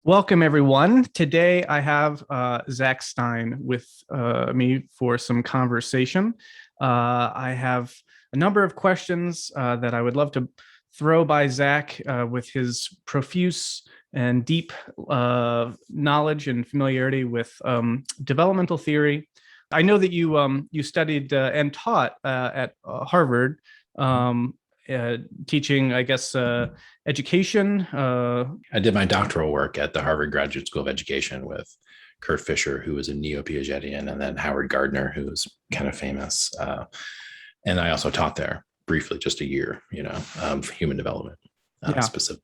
Welcome, everyone. Today I have Zak Stein with me for some conversation. I have a number of questions that I would love to throw by Zak with his profuse and deep knowledge and familiarity with developmental theory. I know that you studied and taught at Harvard, um, teaching, I guess, education. I did my doctoral work at the Harvard Graduate School of Education with Kurt Fischer, who was a neo-Piagetian, and then Howard Gardner, who was kind of famous. And I also taught there briefly, just a year, human development Yeah. specific.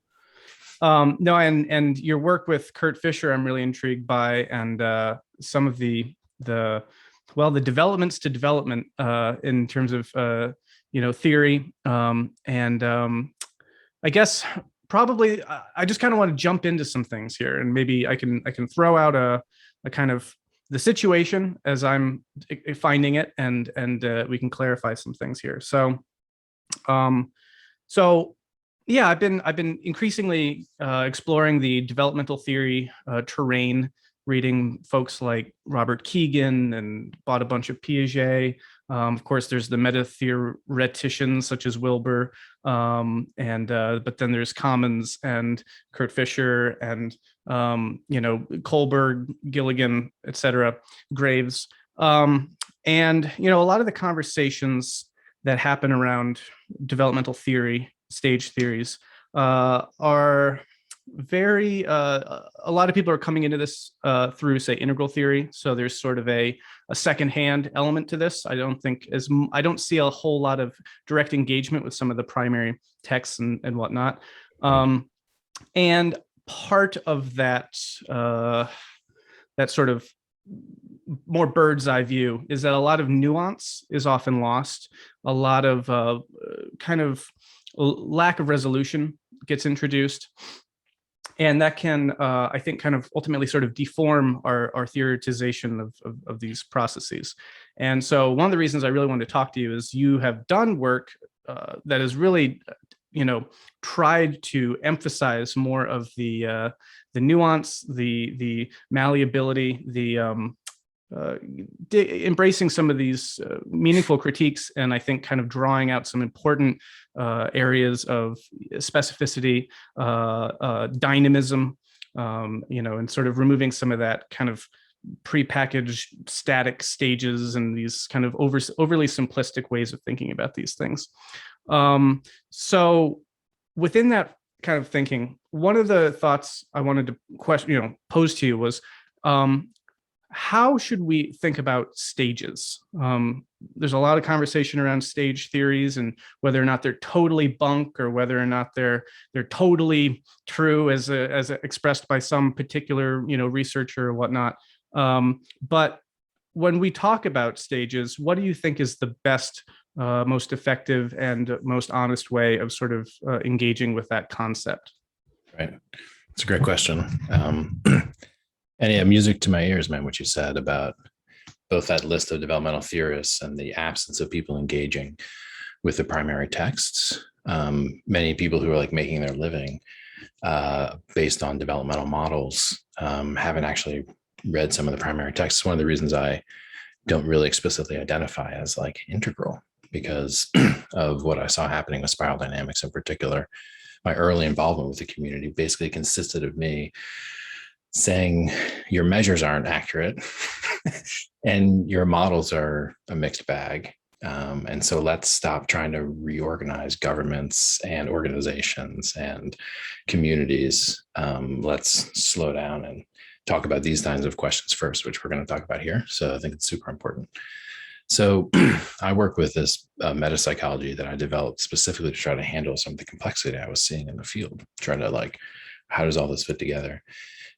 No, and your work with Kurt Fischer, I'm really intrigued by, and some of the developments to development in terms of theory, and I guess probably I just kind of want to jump into some things here, and maybe I can throw out a kind of the situation as I'm finding it, and we can clarify some things here. So yeah, I've been increasingly exploring the developmental theory terrain, reading folks like Robert Keegan, and bought a bunch of Piaget. Of course, there's the meta-theoreticians such as Wilbur, but then there's Commons and Kurt Fischer and Kohlberg, Gilligan, etc., Graves, and a lot of the conversations that happen around developmental theory, stage theories, are very a lot of people are coming into this through, say, integral theory. So there's sort of a secondhand element to this. I don't see a whole lot of direct engagement with some of the primary texts and whatnot. And part of that that sort of more bird's eye view is that a lot of nuance is often lost. A lot of kind of lack of resolution gets introduced. And that can, I think, kind of ultimately sort of deform our theoretization of these processes. And so one of the reasons I really wanted to talk to you is you have done work that has really, tried to emphasize more of the nuance, the malleability, embracing some of these meaningful critiques, and I think kind of drawing out some important areas of specificity, dynamism, and sort of removing some of that kind of prepackaged static stages and these kind of overly simplistic ways of thinking about these things. So within that kind of thinking, one of the thoughts I wanted to pose to you was, how should we think about stages? There's a lot of conversation around stage theories and whether or not they're totally bunk or whether or not they're totally true as expressed by some particular researcher or whatnot. But when we talk about stages, what do you think is the best, most effective, and most honest way of sort of engaging with that concept? Right. It's a great question. And yeah, music to my ears, man, what you said about both that list of developmental theorists and the absence of people engaging with the primary texts. Many people who are like making their living based on developmental models haven't actually read some of the primary texts. One of the reasons I don't really explicitly identify as like integral, because of what I saw happening with spiral dynamics in particular. My early involvement with the community basically consisted of me saying your measures aren't accurate and your models are a mixed bag. And so let's stop trying to reorganize governments and organizations and communities. Let's slow down and talk about these kinds of questions first, which we're going to talk about here. So I think it's super important. So I work with this metapsychology that I developed specifically to try to handle some of the complexity I was seeing in the field, trying to like, how does all this fit together?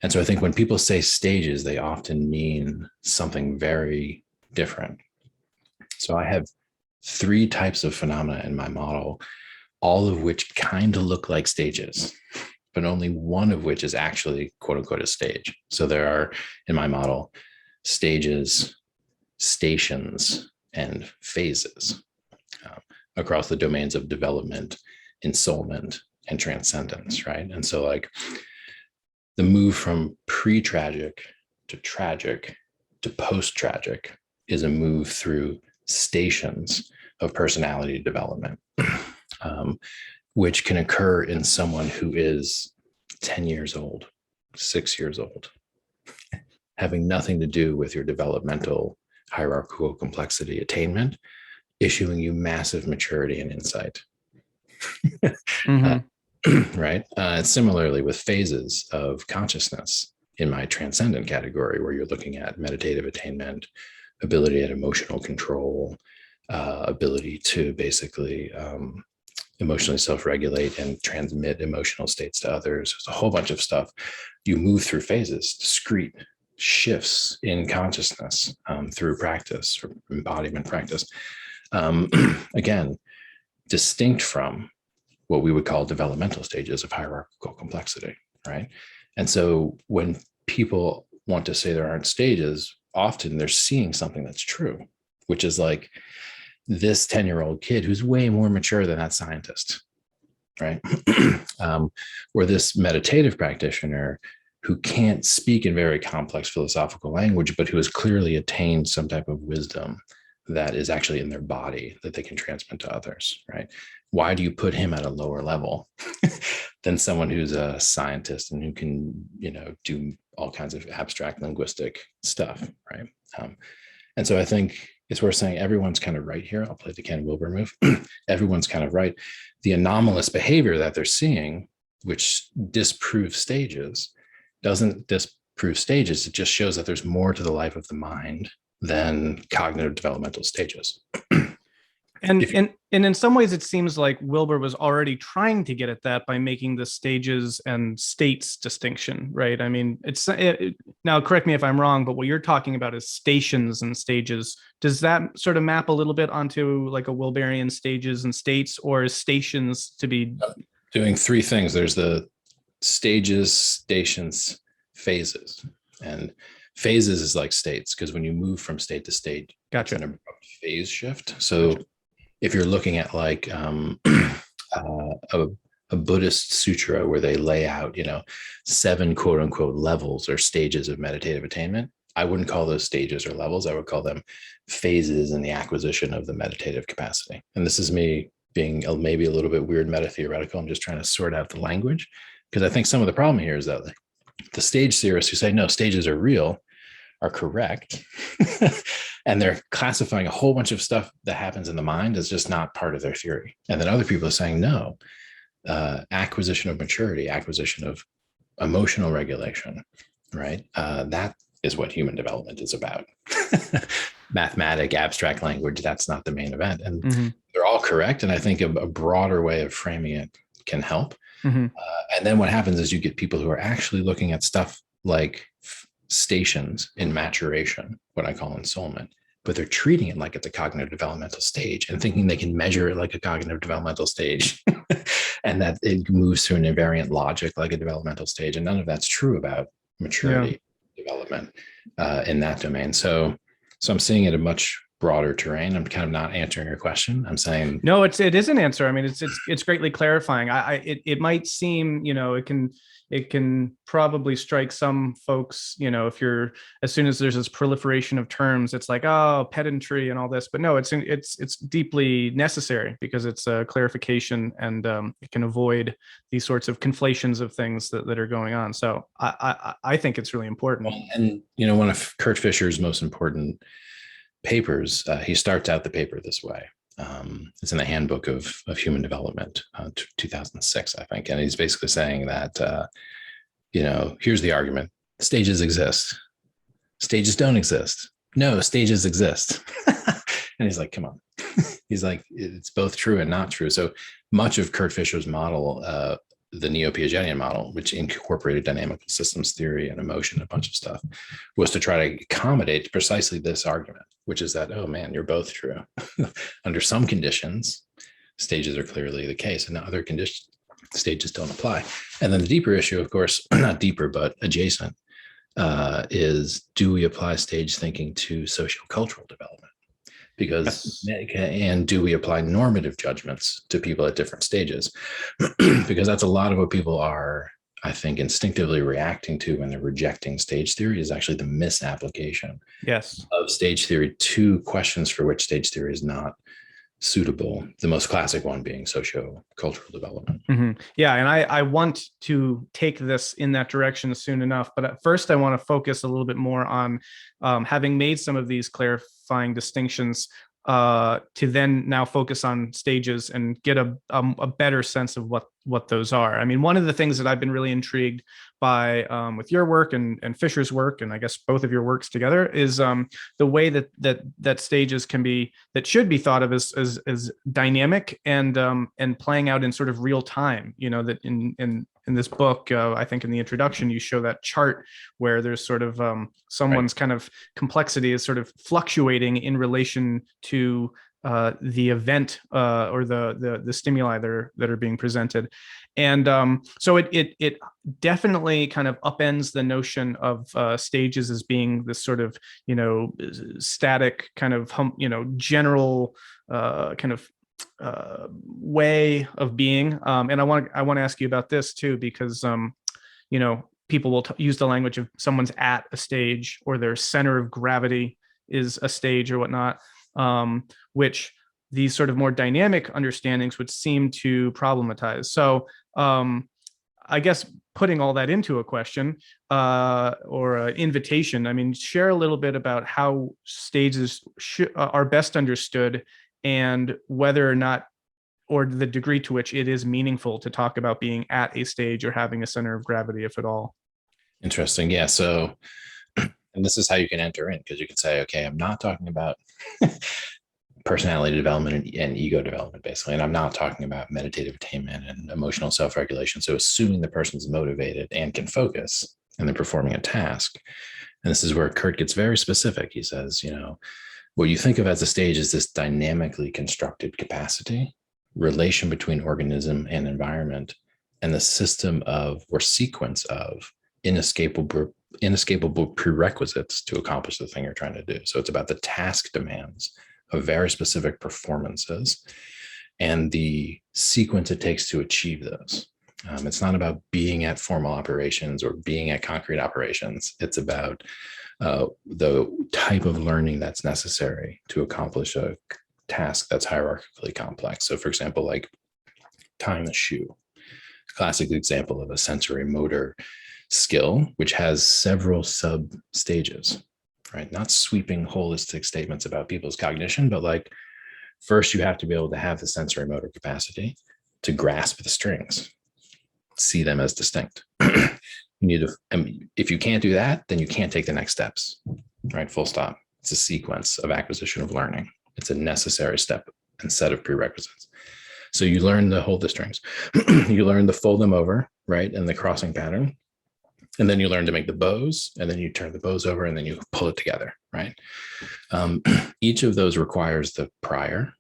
And so I think when people say stages, they often mean something very different. So I have 3 types of phenomena in my model, all of which kind of look like stages, but only one of which is actually quote unquote a stage. So there are, in my model, stages, stations, and phases across the domains of development, ensoulment, and transcendence, right? And so like the move from pre-tragic to tragic to post-tragic is a move through stations of personality development, which can occur in someone who is 10 years old, 6 years old, having nothing to do with your developmental hierarchical complexity attainment, issuing you massive maturity and insight. Mhm. Right? Similarly with phases of consciousness in my transcendent category, where you're looking at meditative attainment, ability at emotional control, ability to basically emotionally self-regulate and transmit emotional states to others. There's a whole bunch of stuff. You move through phases, discrete shifts in consciousness through practice or embodiment practice. Again, distinct from what we would call developmental stages of hierarchical complexity, right? And so when people want to say there aren't stages, often they're seeing something that's true, which is like this 10-year-old kid who's way more mature than that scientist, right? Or this meditative practitioner who can't speak in very complex philosophical language, but who has clearly attained some type of wisdom that is actually in their body that they can transmit to others, right? Why do you put him at a lower level than someone who's a scientist and who can, do all kinds of abstract linguistic stuff, right? And so I think it's worth saying everyone's kind of right here. I'll play the Ken Wilber move. Everyone's kind of right. The anomalous behavior that they're seeing, which disproves stages, doesn't disprove stages. It just shows that there's more to the life of the mind than cognitive developmental stages. And in some ways, it seems like Wilber was already trying to get at that by making the stages and states distinction, right? I mean, now correct me if I'm wrong, but what you're talking about is stations and stages. Does that sort of map a little bit onto like a Wilberian stages and states, or is stations to be doing three things? There's the stages, stations, phases, and phases is like states, because when you move from state to state, gotcha, it's an abrupt phase shift. So gotcha. If you're looking at like a Buddhist sutra where they lay out, 7 quote unquote levels or stages of meditative attainment, I wouldn't call those stages or levels. I would call them phases in the acquisition of the meditative capacity. And this is me being maybe a little bit weird meta theoretical. I'm just trying to sort out the language, because I think some of the problem here is that the stage theorists who say, no, stages are real, are correct. And they're classifying a whole bunch of stuff that happens in the mind as just not part of their theory. And then other people are saying, no, acquisition of maturity, acquisition of emotional regulation, right? That is what human development is about. Mathematic, abstract language, that's not the main event. And they're all correct. And I think a broader way of framing it can help. And then what happens is you get people who are actually looking at stuff like stations in maturation, what I call ensoulment, but they're treating it like it's a cognitive developmental stage and thinking they can measure it like a cognitive developmental stage and that it moves through an invariant logic like a developmental stage. And none of that's true about maturity development in that domain. So I'm seeing it a much broader terrain. I'm kind of not answering your question. I'm saying no, it is an answer. I mean, it's greatly clarifying. It might seem, it can probably strike some folks, if you're, as soon as there's this proliferation of terms, it's like, oh, pedantry and all this, but no, it's deeply necessary, because it's a clarification, and it can avoid these sorts of conflations of things that are going on. So I think it's really important. And one of Kurt Fischer's most important papers, he starts out the paper this way. It's in the Handbook of Human Development, 2006, I think. And he's basically saying that, here's the argument. Stages exist. Stages don't exist. No, stages exist. And he's like, come on. He's like, it's both true and not true. So much of Kurt Fischer's model, the neo-Piagetian model, which incorporated dynamical systems theory and emotion, a bunch of stuff, was to try to accommodate precisely this argument, which is that, oh man, you're both true. Under some conditions, stages are clearly the case, and other conditions, stages don't apply. And then the deeper issue, of course, not deeper, but adjacent, is, do we apply stage thinking to socio-cultural development? Because, and do we apply normative judgments to people at different stages? Because that's a lot of what people are, I think, instinctively reacting to when they're rejecting stage theory is actually the misapplication Yes. of stage theory to questions for which stage theory is not suitable. The most classic one being socio-cultural development. Yeah, and I want to take this in that direction soon enough. But at first, I want to focus a little bit more on having made some of these clarifying distinctions to then now focus on stages and get a better sense of what those are. I mean, one of the things that I've been really intrigued by with your work and Fisher's work, and I guess both of your works together, is the way that stages can be, that should be thought of as dynamic and playing out in sort of real time. You know, that in this book, I think in the introduction, you show that chart where there's sort of someone's kind of complexity is sort of fluctuating in relation to the event or the stimuli that are being presented. And so it definitely kind of upends the notion of stages as being this sort of, you know, static kind of, you know, general kind of way of being. And I want to ask you about this too, because, you know, people will use the language of someone's at a stage or their center of gravity is a stage or whatnot, which these sort of more dynamic understandings would seem to problematize. So I guess putting all that into a question or an invitation, I mean, share a little bit about how stages are best understood and whether or not, or the degree to which it is meaningful to talk about being at a stage or having a center of gravity, if at all. Interesting. Yeah. So, and this is how you can enter in, because you can say, okay, I'm not talking about personality development and ego development, basically. And I'm not talking about meditative attainment and emotional self-regulation. So assuming the person's motivated and can focus and they're performing a task. And this is where Kurt gets very specific. He says, you know, what you think of as a stage is this dynamically constructed capacity, relation between organism and environment, and the system of or sequence of inescapable prerequisites to accomplish the thing you're trying to do. So it's about the task demands of very specific performances and the sequence it takes to achieve those. It's not about being at formal operations or being at concrete operations. It's about the type of learning that's necessary to accomplish a task that's hierarchically complex. So for example, like tying the shoe, classic example of a sensory motor skill, which has several sub stages, right? Not sweeping holistic statements about people's cognition, but like first you have to be able to have the sensory motor capacity to grasp the strings, see them as distinct. You need to, if you can't do that, then you can't take the next steps, right? Full stop. It's a sequence of acquisition of learning. It's a necessary step and set of prerequisites. So you learn to hold the strings. You learn to fold them over, right? In the crossing pattern. And then you learn to make the bows, and then you turn the bows over, and then you pull it together, right? Each of those requires the prior.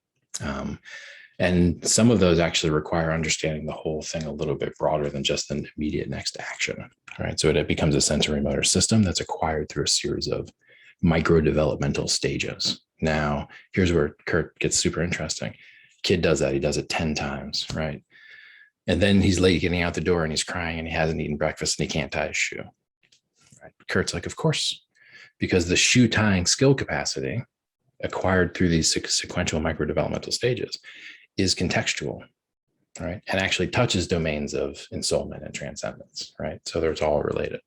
And some of those actually require understanding the whole thing a little bit broader than just an immediate next action, right? So it becomes a sensory motor system that's acquired through a series of micro developmental stages. Now, here's where Kurt gets super interesting. Kid does that. He does it 10 times, right? And then he's late getting out the door and he's crying and he hasn't eaten breakfast and he can't tie his shoe. Right? Kurt's like, of course, because the shoe tying skill capacity acquired through these sequential micro developmental stages is contextual, right? And actually touches domains of ensoulment and transcendence, right? So it's all related.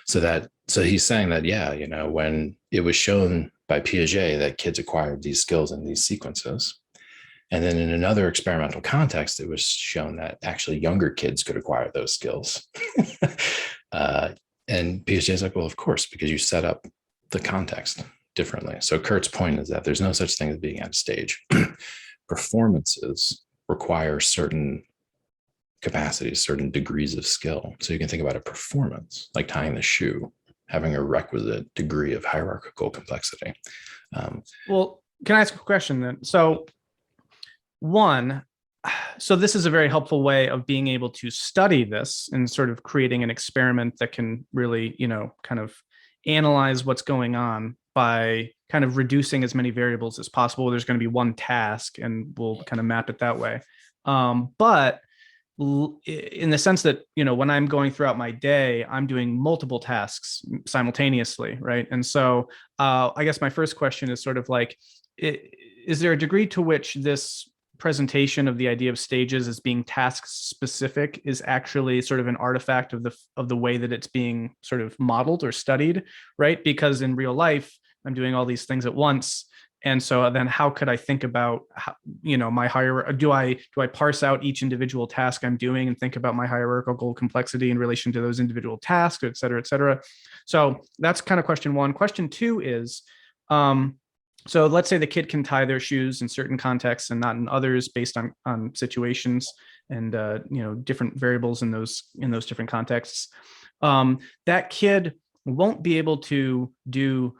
So he's saying that, yeah, you know, when it was shown by Piaget that kids acquired these skills in these sequences, and then in another experimental context, it was shown that actually younger kids could acquire those skills. And Piaget's like, well, of course, because you set up the context differently. So Kurt's point is that there's no such thing as being at a stage. Performances require certain capacities, certain degrees of skill. So you can think about a performance, like tying the shoe, having a requisite degree of hierarchical complexity. Well, can I ask a question then? So this is a very helpful way of being able to study this and sort of creating an experiment that can really, you know, kind of analyze what's going on by kind of reducing as many variables as possible. There's going to be one task and we'll kind of map it that way. But in the sense that, when I'm going throughout my day, I'm doing multiple tasks simultaneously, right? And so I guess my first question is sort of like, is there a degree to which this presentation of the idea of stages as being task specific is actually sort of an artifact of the way that it's being sort of modeled or studied, right? Because in real life, I'm doing all these things at once. And so then how could I think about my hierarchy? Do I parse out each individual task I'm doing and think about my hierarchical complexity in relation to those individual tasks, et cetera, et cetera? So that's kind of question one. Question two is, so let's say the kid can tie their shoes in certain contexts and not in others based on situations and different variables in those different contexts. That kid won't be able to do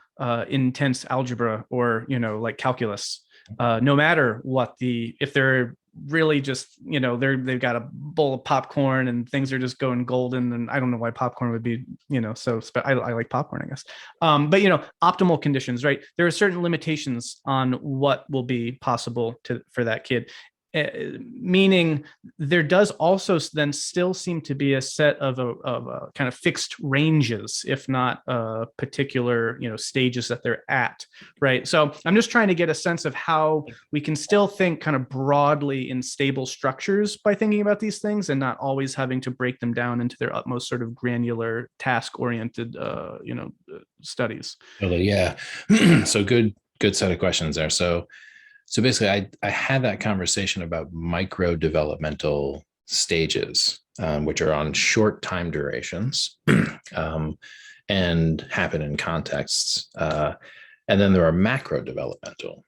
intense algebra or like calculus, no matter what if they're really just they've got a bowl of popcorn and things are just going golden, and I don't know why popcorn would be I like popcorn, I guess, but optimal conditions, right? There are certain limitations on what will be possible for that kid. Meaning there does also then still seem to be a set of a kind of fixed ranges, if not particular stages that they're at, right? So I'm just trying to get a sense of how we can still think kind of broadly in stable structures by thinking about these things and not always having to break them down into their utmost sort of granular task-oriented studies. Totally, yeah. So good set of questions there. So basically, I had that conversation about micro developmental stages, which are on short time durations and happen in contexts. And then there are macro developmental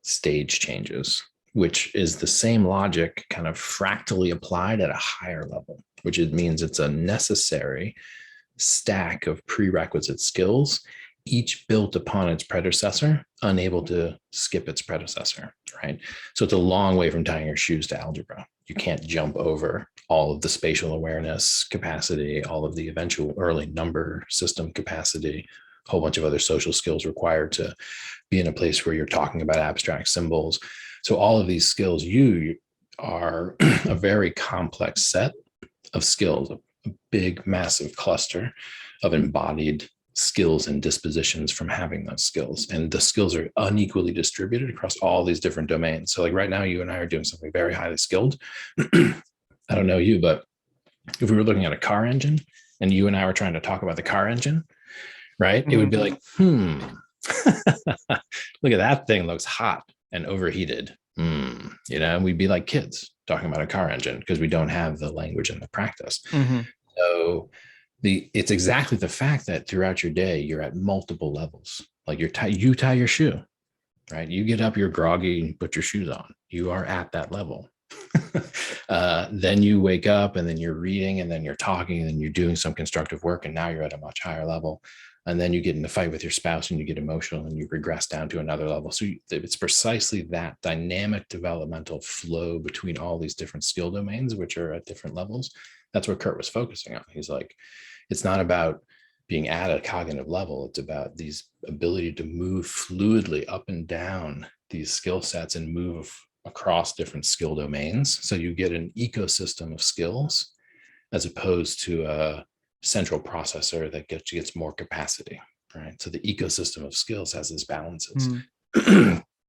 stage changes, which is the same logic kind of fractally applied at a higher level, which it means it's a necessary stack of prerequisite skills, each built upon its predecessor, unable to skip its predecessor, right? So it's a long way from tying your shoes to algebra. You can't jump over all of the spatial awareness capacity, all of the eventual early number system capacity, a whole bunch of other social skills required to be in a place where you're talking about abstract symbols. So all of these skills, you are a very complex set of skills, a big, massive cluster of embodied skills and dispositions from having those skills. And the skills are unequally distributed across all these different domains. So like right now, you and I are doing something very highly skilled. I don't know you, but if we were looking at a car engine and you and I were trying to talk about the car engine, right? It would be like, look at that thing, looks hot and overheated. We'd be like kids talking about a car engine because we don't have the language and the practice. So it's exactly the fact that throughout your day, you're at multiple levels. Like you tie your shoe, right? You get up, you're groggy, and put your shoes on. You are at that level. Then you wake up and then you're reading and then you're talking and then you're doing some constructive work. And now you're at a much higher level. And then you get in a fight with your spouse and you get emotional and you regress down to another level. So it's precisely that dynamic developmental flow between all these different skill domains, which are at different levels. That's what Kurt was focusing on. He's like, it's not about being at a cognitive level. It's about these ability to move fluidly up and down these skill sets and move across different skill domains. So you get an ecosystem of skills as opposed to a central processor that gets more capacity, right? So the ecosystem of skills has its balances.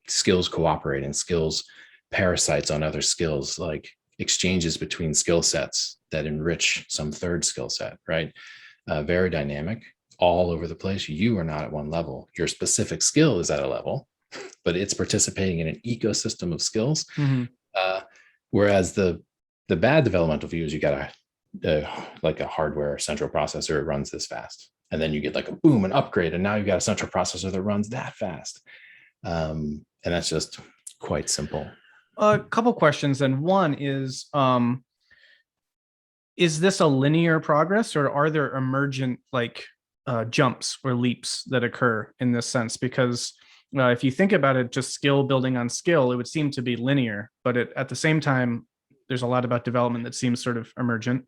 Skills cooperating, skills parasites on other skills, like exchanges between skill sets that enrich some third skill set, right? Very dynamic, all over the place. You are not at one level. Your specific skill is at a level, but it's participating in an ecosystem of skills. Whereas the bad developmental view is you got like a hardware central processor, it runs this fast. And then you get like a boom, an upgrade, and now you've got a central processor that runs that fast. And that's just quite simple. A couple questions. And one is this a linear progress, or are there emergent like jumps or leaps that occur in this sense? Because if you think about it, just skill building on skill, it would seem to be linear, but at the same time, there's a lot about development that seems sort of emergent.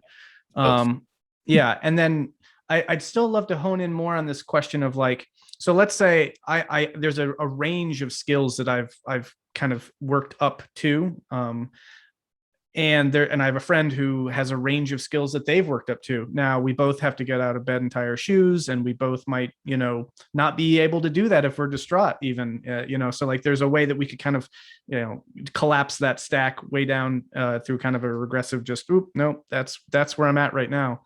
Yeah. And then I'd still love to hone in more on this question of like, so let's say there's a range of skills that I've kind of worked up to. and I have a friend who has a range of skills that they've worked up to. Now we both have to get out of bed and tie our shoes, and we both might, not be able to do that if we're distraught even, so like there's a way that we could kind of, collapse that stack way down through kind of a regressive, just, no, that's where I'm at right now.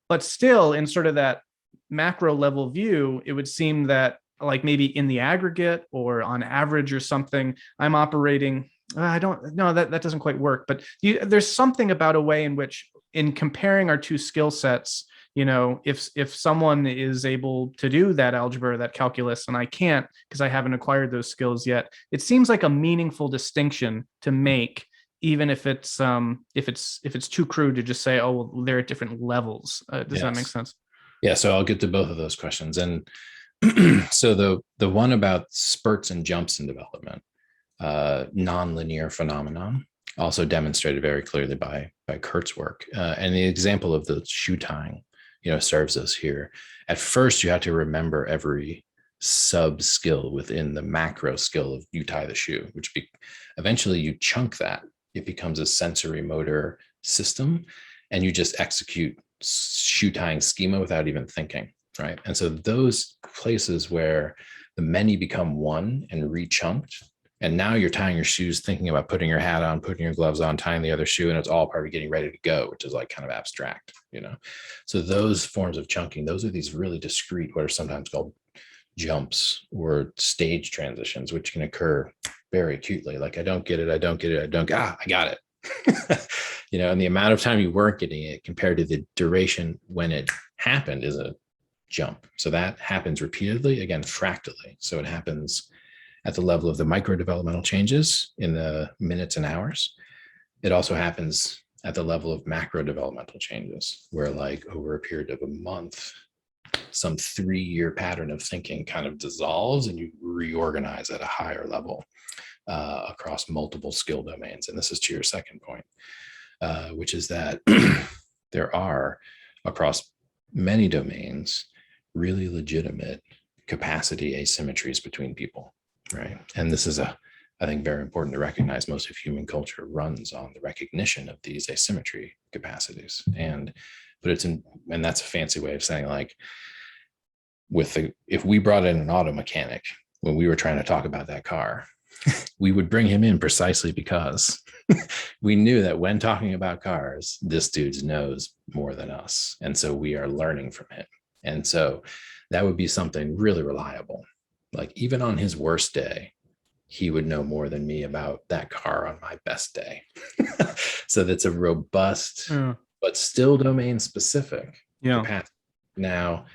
But still, in sort of that macro level view, it would seem that like maybe in the aggregate or on average or something, I'm operating, I don't know, that doesn't quite work, but there's something about a way in which, in comparing our two skill sets, if someone is able to do that algebra, that calculus, and I can't because I haven't acquired those skills yet, it seems like a meaningful distinction to make, even if it's too crude to just say, oh, well, they're at different levels. Does that make sense? Yeah. So I'll get to both of those questions. And so the one about spurts and jumps in development, nonlinear phenomenon, also demonstrated very clearly by Kurt's work. And the example of the shoe tying, serves us here. At first, you have to remember every sub skill within the macro skill of you tie the shoe, which eventually you chunk that. It becomes a sensory motor system, and you just execute shoe tying schema without even thinking. Right. And so those places where the many become one and rechunked, and now you're tying your shoes, thinking about putting your hat on, putting your gloves on, tying the other shoe, and it's all part of getting ready to go, which is like kind of abstract, So those forms of chunking, those are these really discrete, what are sometimes called jumps or stage transitions, which can occur very acutely. Like, I don't get it. I got it. And the amount of time you weren't getting it compared to the duration when it happened is a jump. So that happens repeatedly, again, fractally. So it happens at the level of the micro developmental changes in the minutes and hours. It also happens at the level of macro developmental changes, where like over a period of a month, some 3-year pattern of thinking kind of dissolves and you reorganize at a higher level across multiple skill domains. And this is to your second point, which is that there are, across many domains, really legitimate capacity asymmetries between people, right? And this is I think, very important to recognize. Most of human culture runs on the recognition of these asymmetry capacities. And that's a fancy way of saying, like, if we brought in an auto mechanic when we were trying to talk about that car, we would bring him in precisely because we knew that when talking about cars, this dude knows more than us. And so we are learning from him. And so that would be something really reliable. Like, even on his worst day, he would know more than me about that car on my best day. So that's a robust, but still domain specific capacity. Now,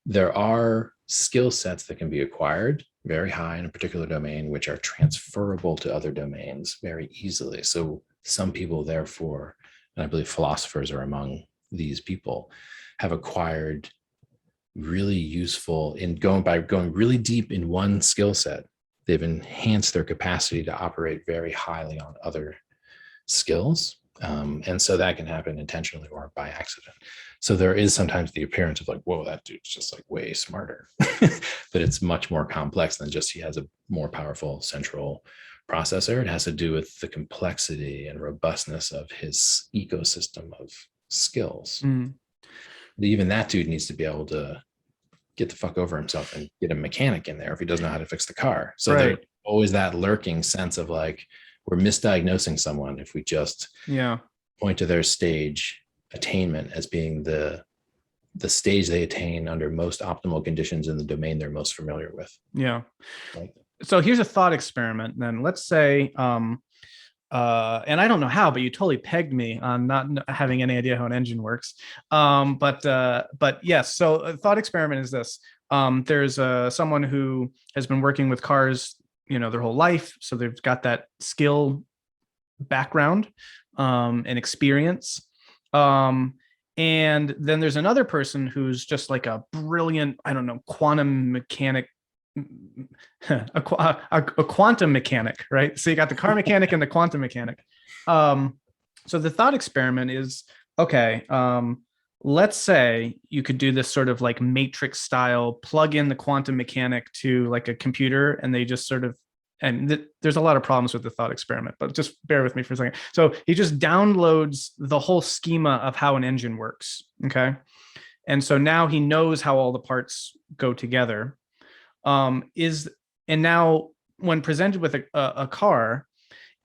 there are skill sets that can be acquired very high in a particular domain, which are transferable to other domains very easily. So some people, therefore, and I believe philosophers are among these people, have acquired really useful by going really deep in one skill set. They've enhanced their capacity to operate very highly on other skills. And so that can happen intentionally or by accident. So there is sometimes the appearance of like, whoa, that dude's just like way smarter. But it's much more complex than just he has a more powerful central processor. It has to do with the complexity and robustness of his ecosystem of skills. Even that dude needs to be able to get the fuck over himself and get a mechanic in there if he doesn't know how to fix the car. So there's always that lurking sense of like, we're misdiagnosing someone if we just point to their stage attainment as being the stage they attain under most optimal conditions in the domain they're most familiar with. So here's a thought experiment then. Let's say, and I don't know how, but you totally pegged me on not having any idea how an engine works. But yes, so a thought experiment is this. There's someone who has been working with cars, their whole life. So they've got that skill background and experience. And then there's another person who's just like a brilliant, I don't know, quantum mechanic, a quantum mechanic, right? So you got the car mechanic and the quantum mechanic. So the thought experiment is, okay, let's say you could do this sort of like matrix style, plug in the quantum mechanic to like a computer, and they just sort of and there's a lot of problems with the thought experiment, but just bear with me for a second. So he just downloads the whole schema of how an engine works. Okay. And so now he knows how all the parts go together. And now when presented with a car,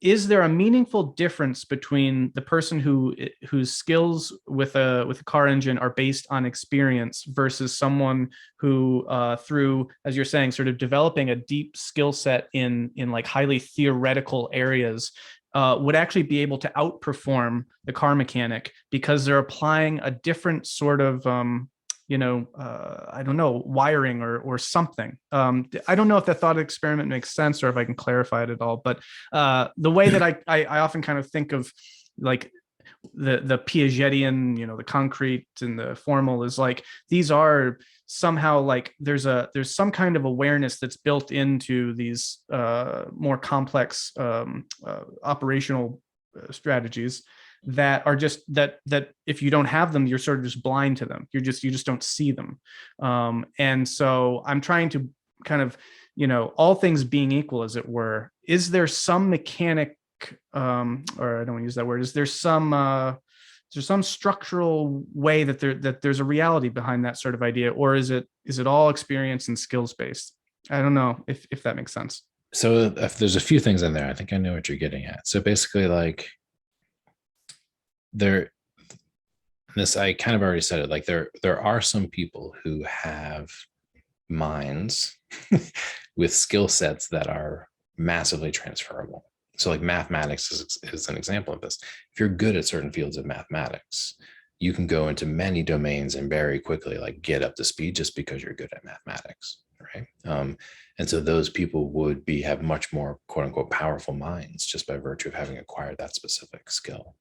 is there a meaningful difference between the person whose skills with a car engine are based on experience versus someone who through, as you're saying, sort of developing a deep skill set in like highly theoretical areas would actually be able to outperform the car mechanic because they're applying a different sort of I don't know, wiring or something. I don't know if that thought experiment makes sense or if I can clarify it at all. But the way that I often kind of think of like the Piagetian, the concrete and the formal is like these are somehow like there's some kind of awareness that's built into these more complex operational strategies that are just that if you don't have them, you're sort of just blind to them. You just don't see them. And so I'm trying to kind of, all things being equal, as it were, is there some mechanic, or I don't want to use that word, is there some structural way that there's a reality behind that sort of idea, or is it all experience and skills based? I don't know if that makes sense. So if there's a few things in there, I think I know what you're getting at. So basically, like I kind of already said it, like there are some people who have minds with skill sets that are massively transferable. So like mathematics is an example of this. If you're good at certain fields of mathematics, you can go into many domains and very quickly like get up to speed just because you're good at mathematics, right? And so those people would have much more quote unquote powerful minds just by virtue of having acquired that specific skill.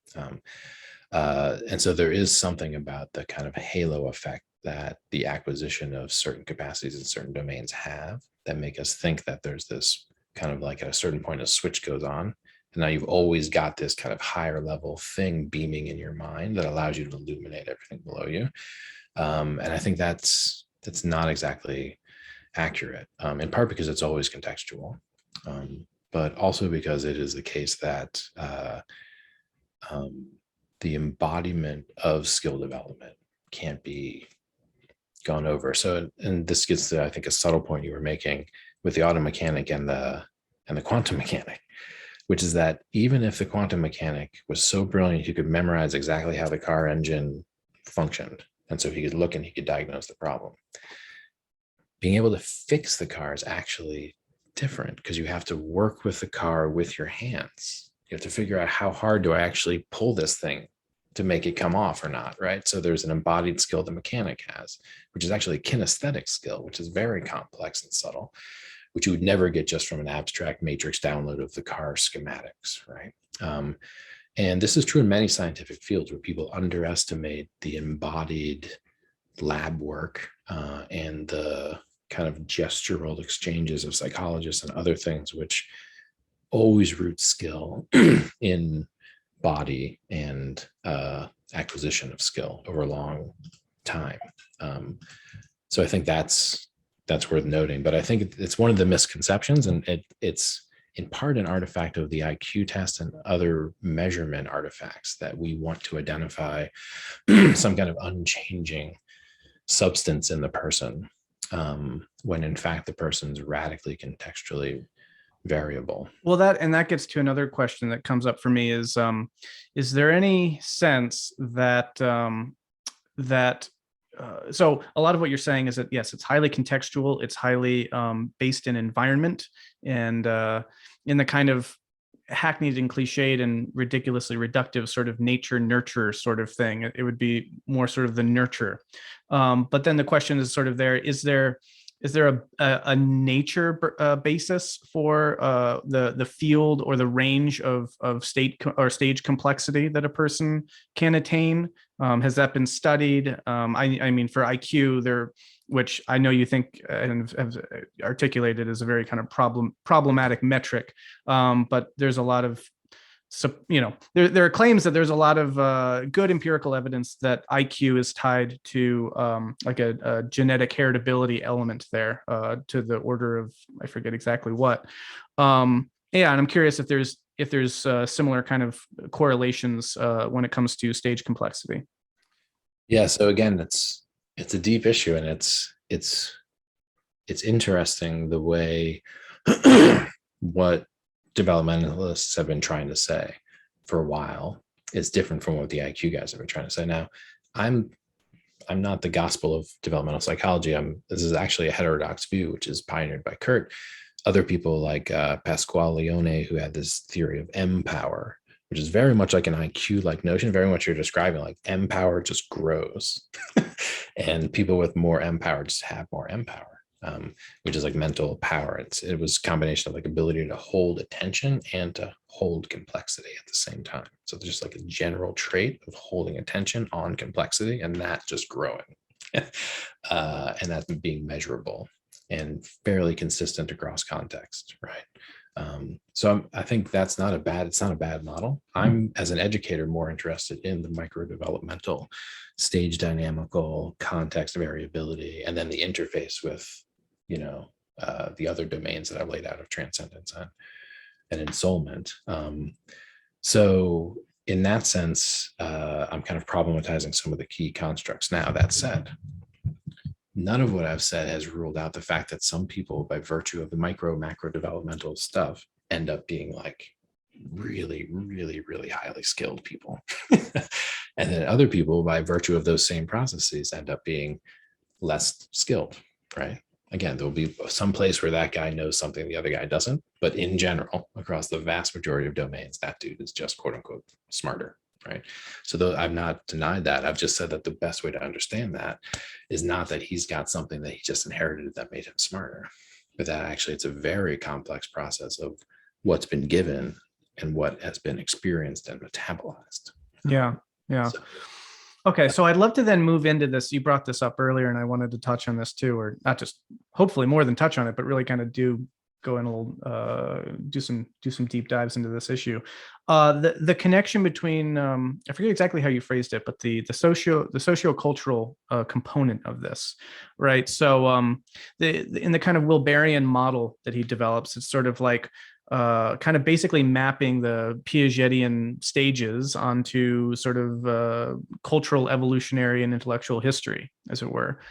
And so there is something about the kind of halo effect that the acquisition of certain capacities in certain domains have that make us think that there's this kind of like at a certain point, a switch goes on. And now you've always got this kind of higher level thing beaming in your mind that allows you to illuminate everything below you. And I think that's not exactly accurate, in part because it's always contextual, but also because it is the case that the embodiment of skill development can't be gone over. So, and this gets to, I think, a subtle point you were making with the auto mechanic and the quantum mechanic, which is that even if the quantum mechanic was so brilliant, he could memorize exactly how the car engine functioned. And so he could look and he could diagnose the problem. Being able to fix the car is actually different because you have to work with the car with your hands. You have to figure out how hard do I actually pull this thing to make it come off or not, right? So there's an embodied skill the mechanic has, which is actually a kinesthetic skill, which is very complex and subtle, which you would never get just from an abstract matrix download of the car schematics, right? And this is true in many scientific fields where people underestimate the embodied lab work and the kind of gestural exchanges of psychologists and other things, which always root skill in body and acquisition of skill over a long time. So I think that's worth noting, but I think it's one of the misconceptions, and it's in part an artifact of the IQ test and other measurement artifacts that we want to identify some kind of unchanging substance in the person, when in fact the person's radically contextually variable. Well, that gets to another question that comes up for me is there any sense that so a lot of what you're saying is that yes, it's highly contextual, it's highly based in environment and in the kind of hackneyed and cliched and ridiculously reductive sort of nature nurture sort of thing. It would be more sort of the nurture, but then the question is sort of is there a nature basis for the field or the range of state or stage complexity that a person can attain? Has that been studied? I mean, for IQ, which I know you think and have articulated as a very kind of problematic metric, but there's a lot of So, there are claims that there's a lot of good empirical evidence that IQ is tied to like a genetic heritability element there, to the order of, I forget exactly what. Yeah, and I'm curious if there's similar kind of correlations when it comes to stage complexity. Yeah. So again, it's a deep issue, and it's interesting the way what developmentalists have been trying to say for a while is different from what the IQ guys have been trying to say. Now, I'm not the gospel of developmental psychology. This is actually a heterodox view, which is pioneered by Kurt. Other people like Pasquale Leone, who had this theory of M power, which is very much like an IQ-like notion, very much you're describing, like M power just grows. And people with more M power just have more M power. Which is like mental power. It was a combination of like ability to hold attention and to hold complexity at the same time. So there's just like a general trait of holding attention on complexity, and that just growing, and that's being measurable and fairly consistent across context, right? So I think it's not a bad model. I'm, as an educator, more interested in the micro developmental, stage dynamical, context variability, and then the interface with the other domains that I've laid out of transcendence and ensoulment. So in that sense, I'm kind of problematizing some of the key constructs. Now, that said, none of what I've said has ruled out the fact that some people, by virtue of the macro developmental stuff, end up being like really, really, really highly skilled people. And then other people, by virtue of those same processes, end up being less skilled, right? Again, there'll be some place where that guy knows something the other guy doesn't, but in general, across the vast majority of domains, that dude is just quote unquote smarter, right? So though I've not denied that, I've just said that the best way to understand that is not that he's got something that he just inherited that made him smarter, but that actually it's a very complex process of what's been given and what has been experienced and metabolized. Yeah. So, okay, so I'd love to then move into this. You brought this up earlier, and I wanted to touch on this too, or not just hopefully more than touch on it, but really kind of go in a little, do some deep dives into this issue. The connection between I forget exactly how you phrased it, but the socio-cultural component of this, right? So in the kind of Wilberian model that he develops, it's sort of like kind of basically mapping the Piagetian stages onto sort of cultural, evolutionary, and intellectual history, as it were.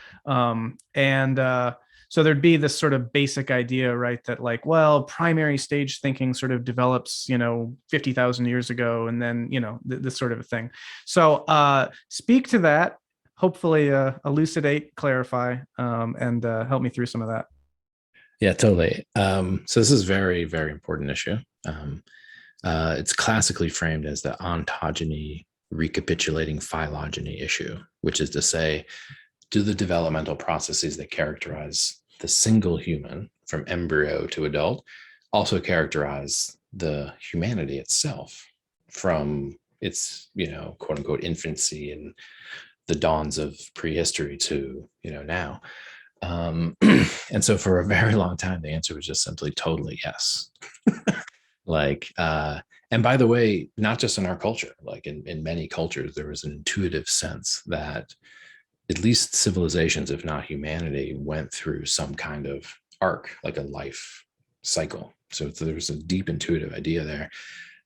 So there'd be this sort of basic idea, right, that like, well, primary stage thinking sort of develops, 50,000 years ago, and then, this sort of a thing. So speak to that, hopefully elucidate, clarify, and help me through some of that. Yeah, totally. So this is a very, very important issue. It's classically framed as the ontogeny recapitulating phylogeny issue, which is to say, do the developmental processes that characterize the single human from embryo to adult also characterize the humanity itself from its, quote unquote, infancy and the dawns of prehistory to, now? And so for a very long time, the answer was just simply totally yes. And by the way, not just in our culture, like in many cultures, there was an intuitive sense that at least civilizations, if not humanity, went through some kind of arc, like a life cycle. So there was a deep intuitive idea there.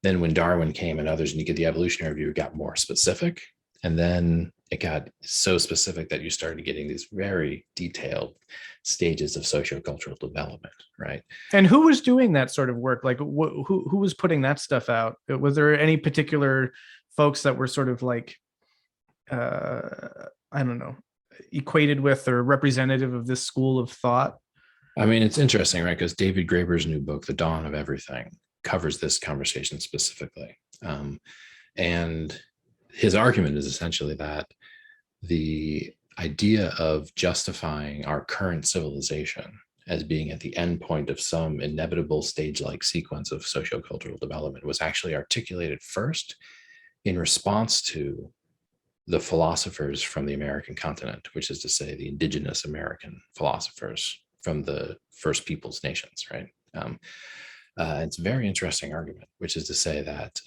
Then when Darwin came and others, and you get the evolutionary view, it got more specific. And then it got so specific that you started getting these very detailed stages of socio-cultural development, right? And who was doing that sort of work? Like, who was putting that stuff out? Was there any particular folks that were sort of like, I don't know, equated with or representative of this school of thought? I mean, it's interesting, right? Because David Graeber's new book, The Dawn of Everything, covers this conversation specifically. And his argument is essentially that the idea of justifying our current civilization as being at the end point of some inevitable stage-like sequence of sociocultural development was actually articulated first in response to the philosophers from the American continent, which is to say the indigenous American philosophers from the First Peoples nations, right? It's a very interesting argument, which is to say that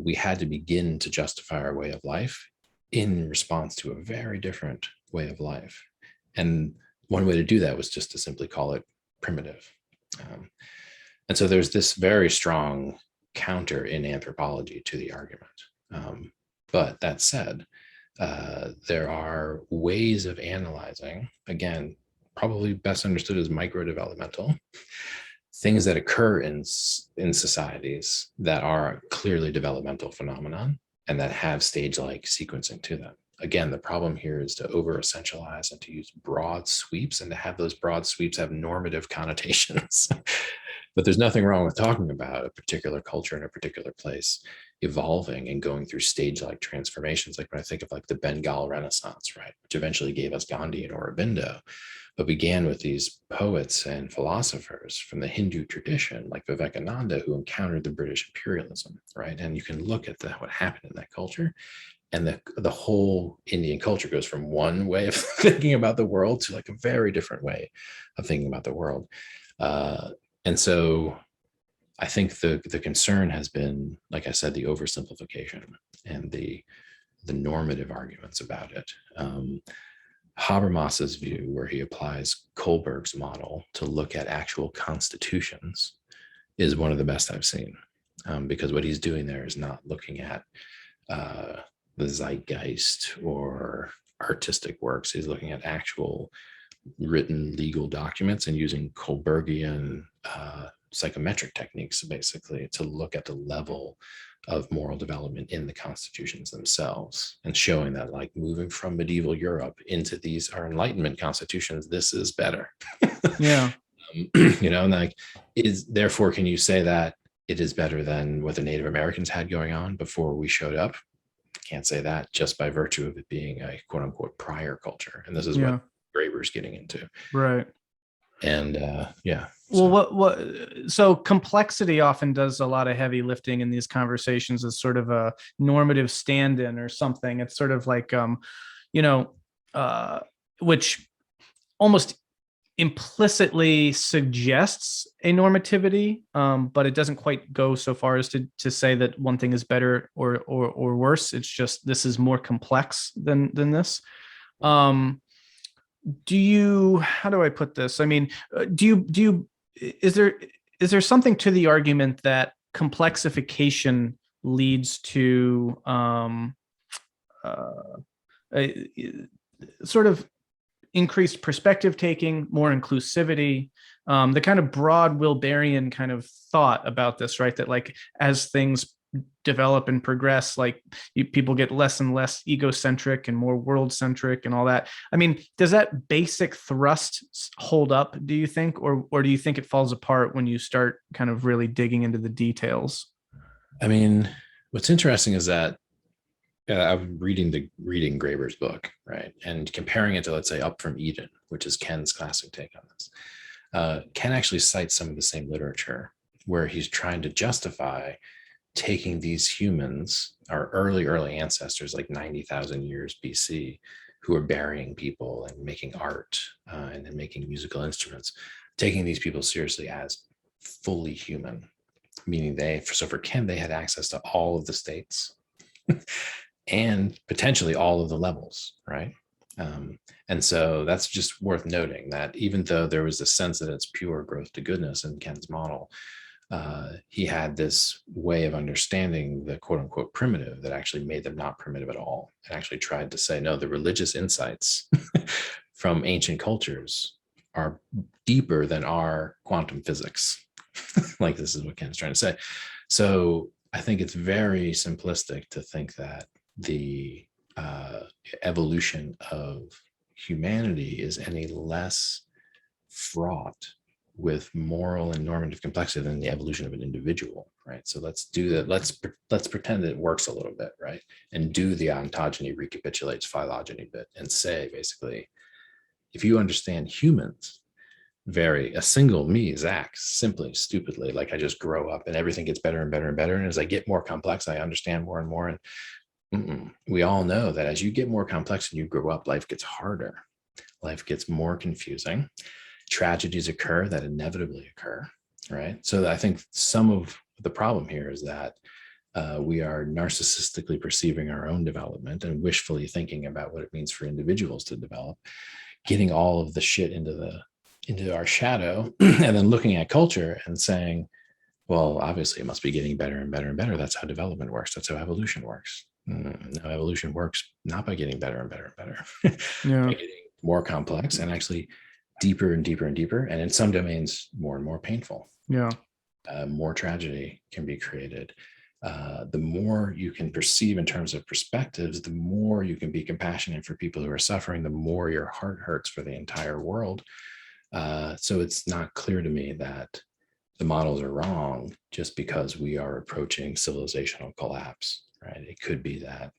we had to begin to justify our way of life in response to a very different way of life. And one way to do that was just to simply call it primitive. And so there's this very strong counter in anthropology to the argument. But that said, there are ways of analyzing, again, probably best understood as micro-developmental, things that occur in societies that are clearly developmental phenomenon and that have stage-like sequencing to them. Again, the problem here is to over-essentialize and to use broad sweeps and to have those broad sweeps have normative connotations. But there's nothing wrong with talking about a particular culture in a particular place evolving and going through stage-like transformations. Like when I think of like the Bengal Renaissance, right, which eventually gave us Gandhi and Aurobindo, but began with these poets and philosophers from the Hindu tradition, like Vivekananda, who encountered the British imperialism, right? And you can look at what happened in that culture, and the whole Indian culture goes from one way of thinking about the world to like a very different way of thinking about the world. And so I think the concern has been, like I said, the oversimplification and the normative arguments about it. Habermas's view, where he applies Kohlberg's model to look at actual constitutions, is one of the best I've seen, because what he's doing there is not looking at the zeitgeist or artistic works. He's looking at actual written legal documents and using Kohlbergian psychometric techniques, basically, to look at the level of moral development in the constitutions themselves, and showing that, like, moving from medieval Europe into these our Enlightenment constitutions, this is better. Yeah. And like, therefore, can you say that it is better than what the Native Americans had going on before we showed up? Can't say that just by virtue of it being a quote unquote prior culture. And this is what Graeber's getting into. Right. And Well, so complexity often does a lot of heavy lifting in these conversations as sort of a normative stand-in or something. It's sort of like, which almost implicitly suggests a normativity, but it doesn't quite go so far as to say that one thing is better or worse. It's just, this is more complex than this. How do I put this? I mean, is there something to the argument that complexification leads to a sort of increased perspective taking, more inclusivity, the kind of broad Wilberian kind of thought about this, right? That like, as things develop and progress, like people get less and less egocentric and more world centric and all that. I mean, does that basic thrust hold up, do you think, or do you think it falls apart when you start kind of really digging into the details? I mean, what's interesting is that I'm reading Graeber's book, right, and comparing it to, let's say, Up from Eden, which is Ken's classic take on this. Ken actually cites some of the same literature where he's trying to justify taking these humans, our early ancestors, like 90,000 years BC, who are burying people and making art and then making musical instruments, taking these people seriously as fully human, meaning for Ken, they had access to all of the states and potentially all of the levels, right? And so that's just worth noting, that even though there was a sense that it's pure growth to goodness in Ken's model, he had this way of understanding the quote unquote primitive that actually made them not primitive at all, and actually tried to say, no, the religious insights from ancient cultures are deeper than our quantum physics. Like, this is what Ken's trying to say. So I think it's very simplistic to think that the evolution of humanity is any less fraught with moral and normative complexity than the evolution of an individual, right? So let's do that. Let's pretend that it works a little bit, right? And do the ontogeny recapitulates phylogeny bit and say, basically, if you understand humans, a single me, Zak, simply, stupidly, like I just grow up and everything gets better and better and better. And as I get more complex, I understand more and more. And we all know that as you get more complex and you grow up, life gets harder. Life gets more confusing. Tragedies occur that inevitably occur. right? So I think some of the problem here is that we are narcissistically perceiving our own development and wishfully thinking about what it means for individuals to develop, getting all of the shit into our shadow, and then looking at culture and saying, well, obviously it must be getting better and better and better. That's how development works. That's how evolution works. No, evolution works not by getting better and better and better, Yeah. by getting more complex and actually deeper and deeper and deeper. And in some domains, more and more painful. Yeah. More tragedy can be created. The more you can perceive in terms of perspectives, the more you can be compassionate for people who are suffering, the more your heart hurts for the entire world. So it's not clear to me that the models are wrong just because we are approaching civilizational collapse, right? It could be that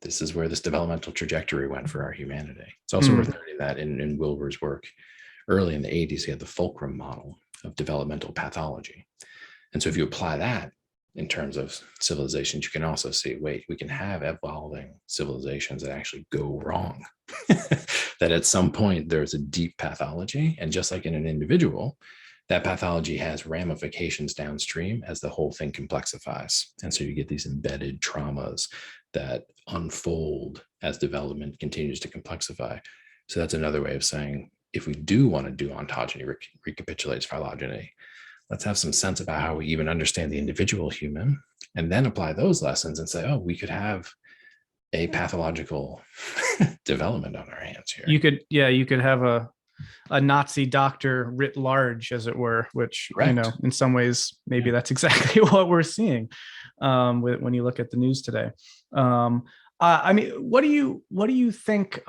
this is where this developmental trajectory went for our humanity. It's also worth noting that in Wilber's work early in the 80s, he had the fulcrum model of developmental pathology. And so if you apply that in terms of civilizations, you can also see, wait, we can have evolving civilizations that actually go wrong. That at some point there's a deep pathology. And just like in an individual, that pathology has ramifications downstream as the whole thing complexifies. And so you get these embedded traumas that unfold as development continues to complexify. So that's another way of saying, if we do want to do ontogeny, recapitulates phylogeny, let's have some sense about how we even understand the individual human, and then apply those lessons and say, oh, we could have a pathological development on our hands here. You could have a Nazi doctor writ large, as it were, which, Correct. you know, in some ways, maybe that's exactly what we're seeing when you look at the news today. I mean, what do you think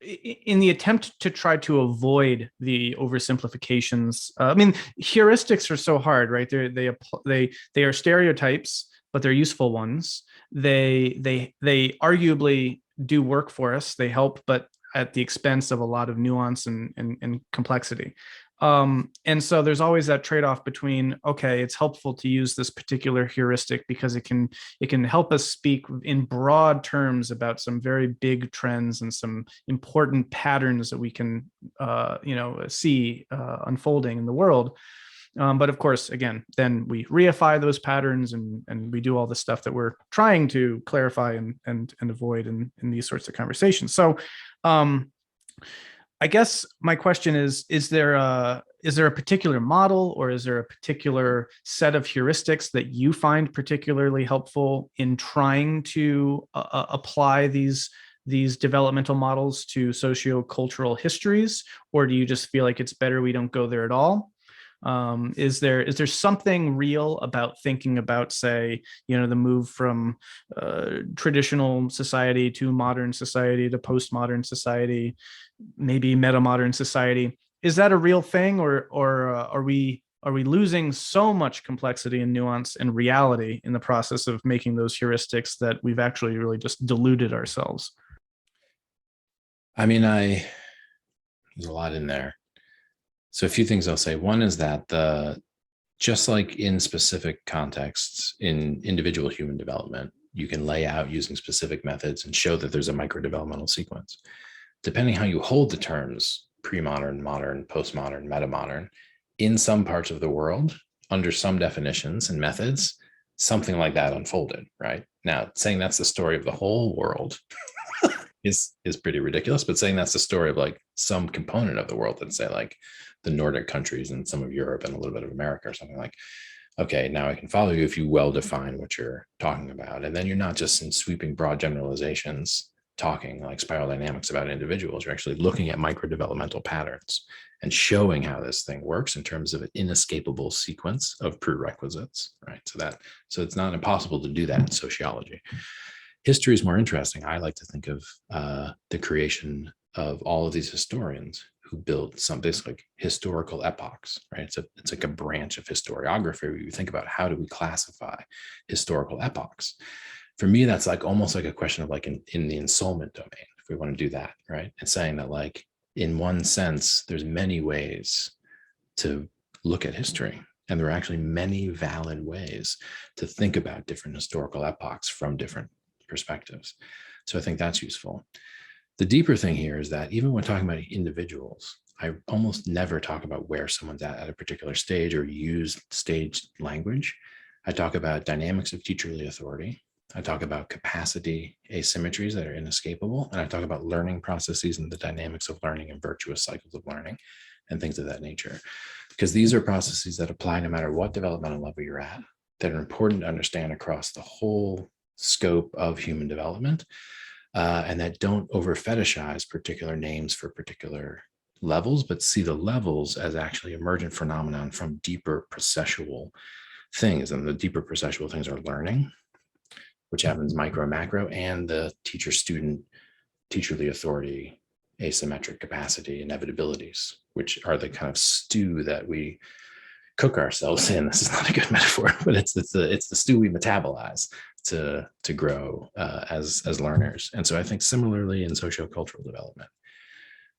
in the attempt to try to avoid the oversimplifications? I mean, heuristics are so hard, right? They are stereotypes, but they're useful ones. They arguably do work for us. They help, but at the expense of a lot of nuance and complexity. And so there's always that trade-off between, okay, it's helpful to use this particular heuristic because it can help us speak in broad terms about some very big trends and some important patterns that we can see unfolding in the world. But of course, again, then we reify those patterns and we do all the stuff that we're trying to clarify and avoid in these sorts of conversations. So I guess my question is there a particular model, or is there a particular set of heuristics that you find particularly helpful in trying to apply these developmental models to socio-cultural histories? Or do you just feel like it's better we don't go there at all? Is there something real about thinking about, say, the move from traditional society to modern society to postmodern society, maybe metamodern society? Is that a real thing, or are we losing so much complexity and nuance and reality in the process of making those heuristics that we've actually really just deluded ourselves? I mean, there's a lot in there. So a few things I'll say. One is that just like in specific contexts in individual human development, you can lay out using specific methods and show that there's a microdevelopmental sequence. Depending how you hold the terms pre-modern, modern, postmodern, metamodern, in some parts of the world, under some definitions and methods, something like that unfolded, right? Now, saying that's the story of the whole world is pretty ridiculous, but saying that's the story of like some component of the world, let's say like the Nordic countries and some of Europe and a little bit of America or something, like, okay, now I can follow you if you well define what you're talking about. And then you're not just in sweeping broad generalizations talking like spiral dynamics about individuals. You're actually looking at micro-developmental patterns and showing how this thing works in terms of an inescapable sequence of prerequisites, right? So it's not impossible to do that in sociology. History is more interesting. I like to think of the creation of all of these historians who built some basically like historical epochs, right? It's like a branch of historiography where you think about how do we classify historical epochs. For me, that's like almost like a question of like in the ensoulment domain, if we want to do that, right? And saying that like in one sense, there's many ways to look at history. And there are actually many valid ways to think about different historical epochs from different perspectives. So I think that's useful. The deeper thing here is that even when talking about individuals, I almost never talk about where someone's at a particular stage or use staged language. I talk about dynamics of teacherly authority. I talk about capacity asymmetries that are inescapable. And I talk about learning processes and the dynamics of learning and virtuous cycles of learning and things of that nature. Because these are processes that apply no matter what developmental level you're at, that are important to understand across the whole scope of human development, and that don't over fetishize particular names for particular levels, but see the levels as actually emergent phenomenon from deeper processual things. And the deeper processual things are learning, which happens micro and macro, and the teacher-student, teacherly authority, asymmetric capacity, inevitabilities, which are the kind of stew that we cook ourselves in. This is not a good metaphor, but it's the stew we metabolize to grow as learners. And so I think similarly in socio-cultural development,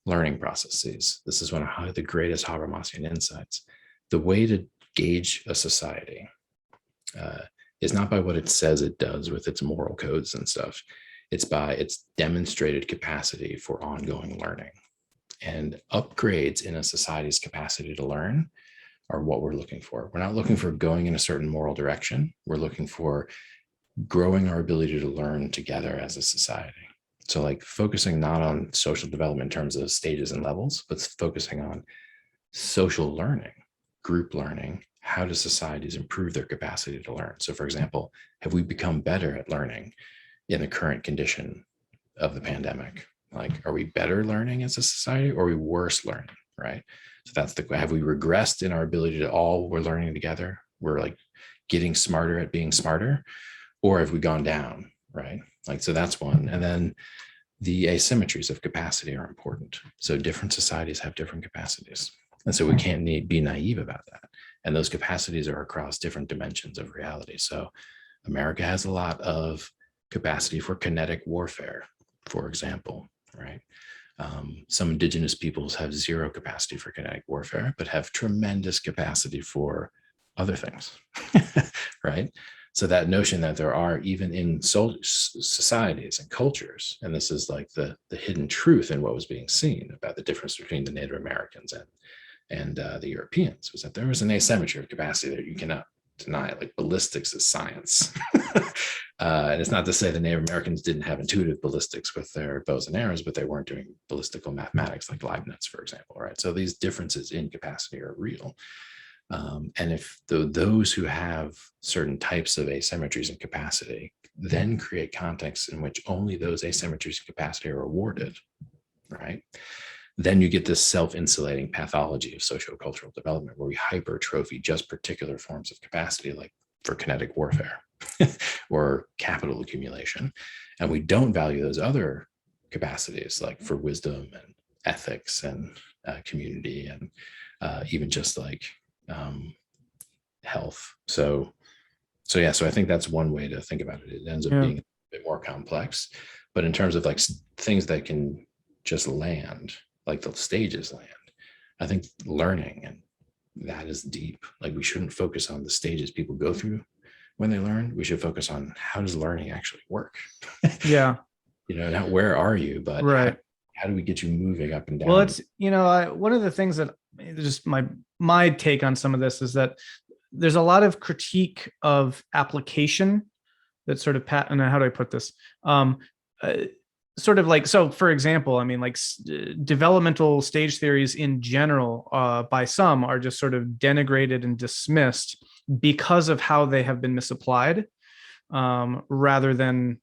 learning processes, this is one of the greatest Habermasian insights. The way to gauge a society is not by what it says it does with its moral codes and stuff. It's by its demonstrated capacity for ongoing learning. And upgrades in a society's capacity to learn are what we're looking for. We're not looking for going in a certain moral direction. We're looking for growing our ability to learn together as a society. So like focusing not on social development in terms of stages and levels, but focusing on social learning, group learning. How do societies improve their capacity to learn? So for example, have we become better at learning in the current condition of the pandemic? Like, are we better learning as a society or are we worse learning, right? So that's have we regressed in our ability to we're learning together? We're like getting smarter at being smarter, or have we gone down, right? Like, so that's one. And then the asymmetries of capacity are important. So different societies have different capacities. And so we can't be naive about that. And those capacities are across different dimensions of reality. So America has a lot of capacity for kinetic warfare, for example, right? Some indigenous peoples have zero capacity for kinetic warfare, but have tremendous capacity for other things, right? So that notion that there are, even in societies and cultures, and this is like the hidden truth in what was being seen about the difference between the Native Americans and the Europeans, was that there was an asymmetry of capacity that you cannot deny. Like ballistics is science. And it's not to say the Native Americans didn't have intuitive ballistics with their bows and arrows, but they weren't doing ballistical mathematics like Leibniz, for example, right? So these differences in capacity are real. And if those who have certain types of asymmetries in capacity then create contexts in which only those asymmetries in capacity are awarded, right? Then you get this self-insulating pathology of socio-cultural development where we hypertrophy just particular forms of capacity, like for kinetic warfare or capital accumulation. And we don't value those other capacities, like for wisdom and ethics and community and even just like health. So I think that's one way to think about it. It ends up being a bit more complex, but in terms of like things that can just land, like the stages land, I think learning, and that is deep. Like we shouldn't focus on the stages people go through when they learn. We should focus on how does learning actually work? Yeah. Not where are you, but right. How do we get you moving up and down? Well, it's, one of the things that just my take on some of this is that there's a lot of critique of application that sort of and how do I put this? Sort of like, so for example, I mean, like developmental stage theories in general, by some are just sort of denigrated and dismissed because of how they have been misapplied, rather than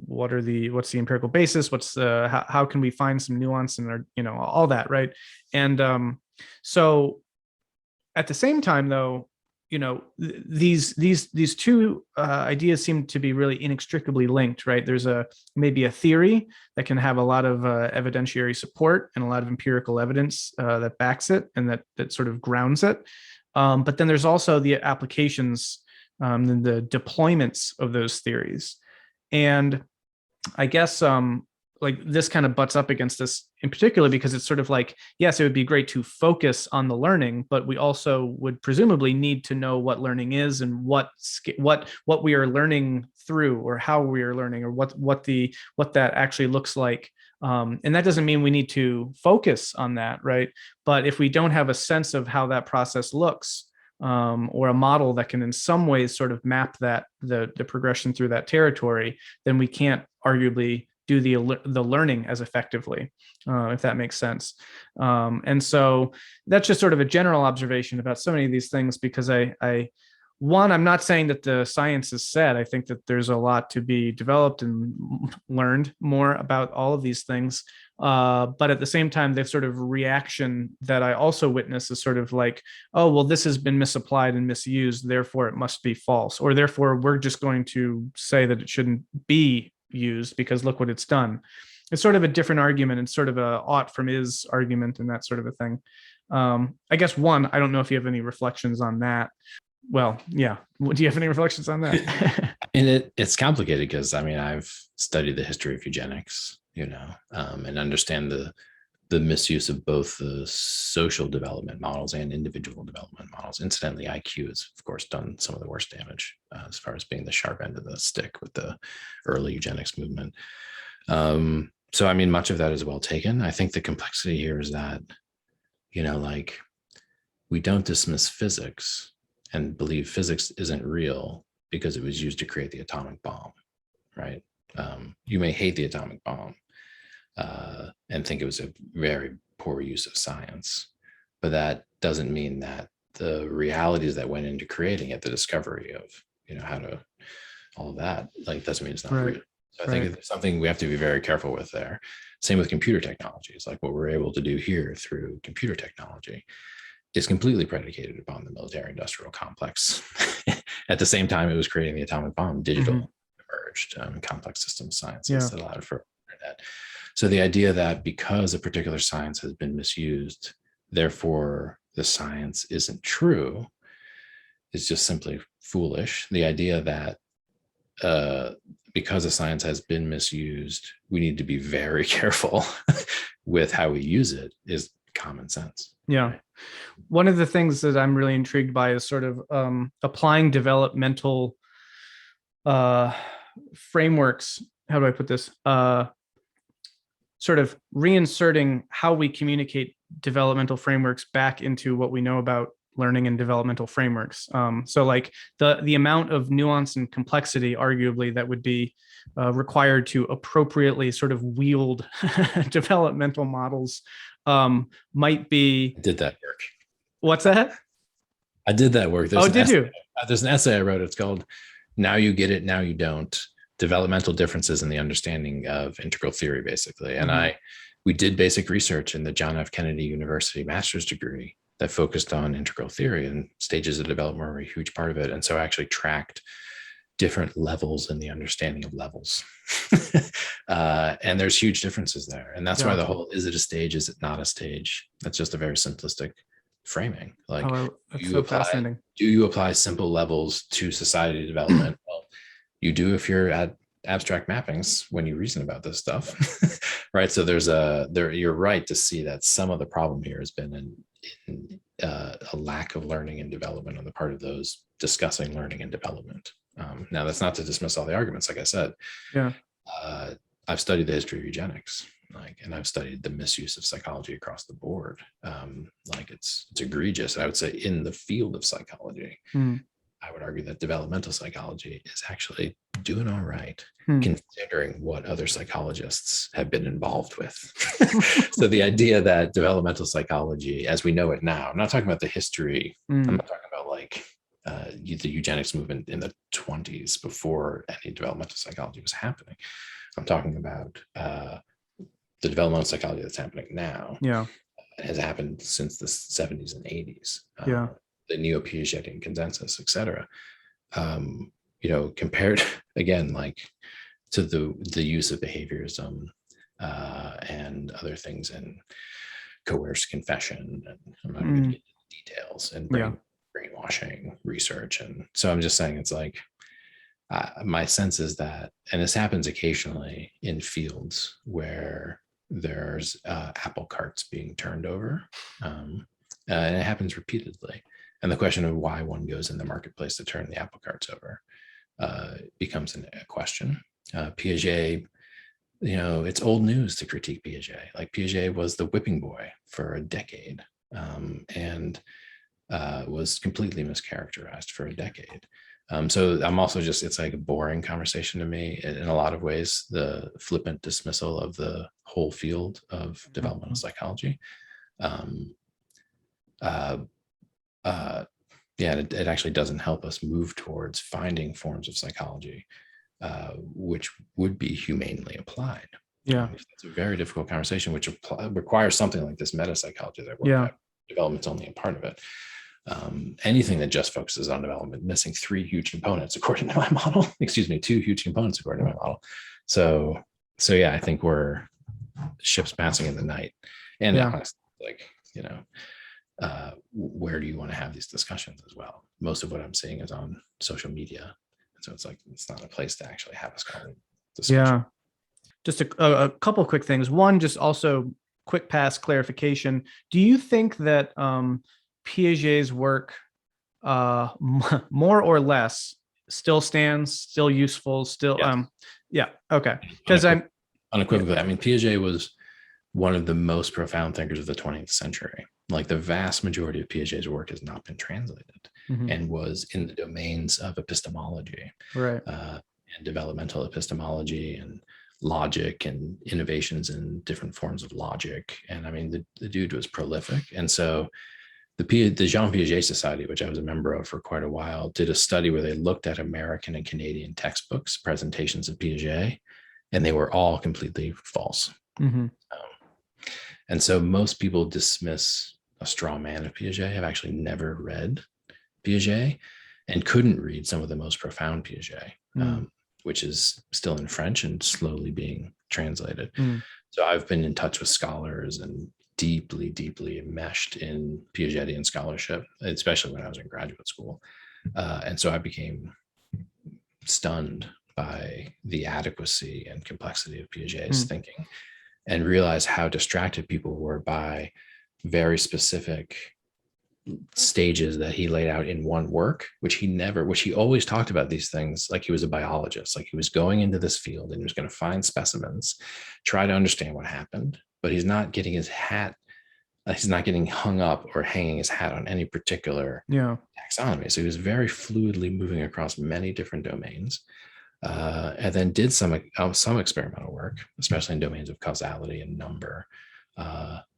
what's the empirical basis, how can we find some nuance in our, all that, right? And so at the same time, though, these two ideas seem to be really inextricably linked, right? There's maybe a theory that can have a lot of evidentiary support and a lot of empirical evidence that backs it and that sort of grounds it. But then there's also the applications and the deployments of those theories. And I guess like this kind of butts up against this in particular, because it's sort of like, yes, it would be great to focus on the learning, but we also would presumably need to know what learning is and what we are learning through, or how we are learning, or what that actually looks like And that doesn't mean we need to focus on that, right? But if we don't have a sense of how that process looks, or a model that can in some ways sort of map that the progression through that territory, then we can't arguably do the learning as effectively, if that makes sense. And so that's just sort of a general observation about so many of these things, because I'm not saying that the science is set. I think that there's a lot to be developed and learned more about all of these things. But at the same time, the sort of reaction that I also witness is sort of like, oh, well, this has been misapplied and misused, therefore it must be false, or therefore we're just going to say that it shouldn't be used because look what it's done. It's sort of a different argument. It's sort of a ought from is argument and that sort of a thing. I guess I don't know if you have any reflections on that. Well, yeah. Do you have any reflections on that? And it's complicated because I've studied the history of eugenics, and understand the misuse of both the social development models and individual development models. Incidentally, IQ has, of course, done some of the worst damage as far as being the sharp end of the stick with the early eugenics movement. So, much of that is well taken. I think the complexity here is that, we don't dismiss physics and believe physics isn't real because it was used to create the atomic bomb, right? You may hate the atomic bomb and think it was a very poor use of science, but that doesn't mean that the realities that went into creating it, the discovery of, how to, all of that, doesn't mean it's not real. So I think it's something we have to be very careful with there. Same with computer technologies, like what we're able to do here through computer technology is completely predicated upon the military industrial complex. At the same time, it was creating the atomic bomb, digital emerged, complex systems sciences that allowed for internet. So the idea that because a particular science has been misused, therefore the science isn't true is just simply foolish. The idea that because a science has been misused, we need to be very careful with how we use it is common sense. Yeah. One of the things that I'm really intrigued by is sort of applying developmental frameworks. How do I put this? Sort of reinserting how we communicate developmental frameworks back into what we know about learning and developmental frameworks. So like the amount of nuance and complexity, arguably, that would be required to appropriately sort of wield developmental models might be. I did that work. What's that? I did that work. Did you? There's an essay I wrote. It's called "Now You Get It, Now You Don't: Developmental Differences in the Understanding of Integral Theory," basically. And we did basic research in the John F. Kennedy University master's degree that focused on integral theory, and stages of development were a huge part of it. And so I actually tracked different levels in the understanding of levels. And there's huge differences there. And that's why the whole, is it a stage? Is it not a stage? That's just a very simplistic framing. Like, do you apply simple levels to society development? Well, you do if you're at abstract mappings when you reason about this stuff, right? So you're right to see that some of the problem here has been in a lack of learning and development on the part of those discussing learning and development. Now, that's not to dismiss all the arguments. Like I said, I've studied the history of eugenics, and I've studied the misuse of psychology across the board. It's egregious. I would say in the field of psychology, I would argue that developmental psychology is actually doing all right, considering what other psychologists have been involved with. So the idea that developmental psychology, as we know it now, I'm not talking about the history. I'm not talking about the eugenics movement in the 1920s before any developmental psychology was happening. I'm talking about the developmental psychology that's happening now. It has happened since the 70s and 80s. The neo-Piagetian consensus, et cetera. Compared again, to the use of behaviorism and other things in coerced confession, and I'm not going to get into details, and brainwashing research. And so I'm just saying, it's my sense is that, and this happens occasionally in fields where there's apple carts being turned over, and it happens repeatedly. And the question of why one goes in the marketplace to turn the apple carts over becomes a question. Piaget it's old news to critique Piaget. Like Piaget was the whipping boy for a decade, and was completely mischaracterized for a decade. So I'm also it's like a boring conversation to me in a lot of ways, the flippant dismissal of the whole field of developmental psychology. Um, uh, uh, yeah, it actually doesn't help us move towards finding forms of psychology which would be humanely applied. Yeah. It's a very difficult conversation, which requires something like this meta psychology that I work Yeah. at. Development's only a part of it. Anything that just focuses on development, missing three huge components according to my model. Excuse me, two huge components according to my model. So yeah, I think we're ships passing in the night. And Yeah. honestly, where do you want to have these discussions as well? Most of what I'm seeing is on social media. So it's like, it's not a place to actually have a scholarly discussion. Yeah. Just a couple of quick things. One, just also quick pass clarification. Do you think that Piaget's work, more or less, still stands, still useful, still? Yes. Yeah. Okay. Because unequivocally, I mean, Piaget was one of the most profound thinkers of the 20th century. Like the vast majority of Piaget's work has not been translated and was in the domains of epistemology, right, and developmental epistemology and logic and innovations in different forms of logic. And I mean, the dude was prolific. And so the Jean Piaget Society, which I was a member of for quite a while, did a study where they looked at American and Canadian textbooks, presentations of Piaget, and they were all completely false. And so most people dismiss a straw man of Piaget, have actually never read Piaget and couldn't read some of the most profound Piaget, which is still in French and slowly being translated. So I've been in touch with scholars and deeply, deeply enmeshed in Piagetian scholarship, especially when I was in graduate school. And so I became stunned by the adequacy and complexity of Piaget's thinking, and realized how distracted people were by very specific stages that he laid out in one work, which he always talked about these things like he was a biologist, like he was going into this field and he was going to find specimens, try to understand what happened, but he's not getting his hat, he's not getting hung up or hanging his hat on any particular taxonomy. So he was very fluidly moving across many different domains, and then did some experimental work, especially in domains of causality and number,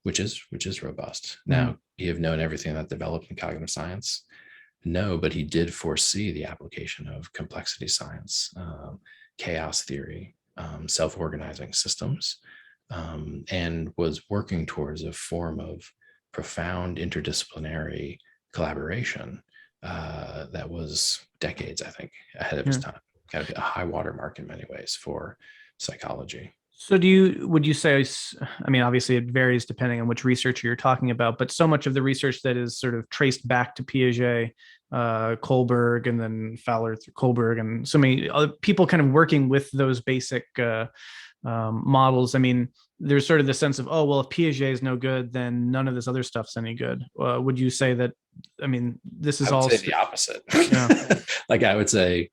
which is robust. Now, he have known everything that developed in cognitive science? No, but he did foresee the application of complexity science, chaos theory, self-organizing systems, and was working towards a form of profound interdisciplinary collaboration that was decades, I think, ahead of his time. Kind of a high watermark in many ways for psychology. So would you say, I mean, obviously it varies depending on which researcher you're talking about, but so much of the research that is sort of traced back to Piaget, Kohlberg, and then Fowler through Kohlberg, and so many other people kind of working with those basic models. I mean, there's sort of the sense of, oh, well, if Piaget is no good, then none of this other stuff's any good. Would you say that, I mean, this is all the opposite. Yeah. Like I would say,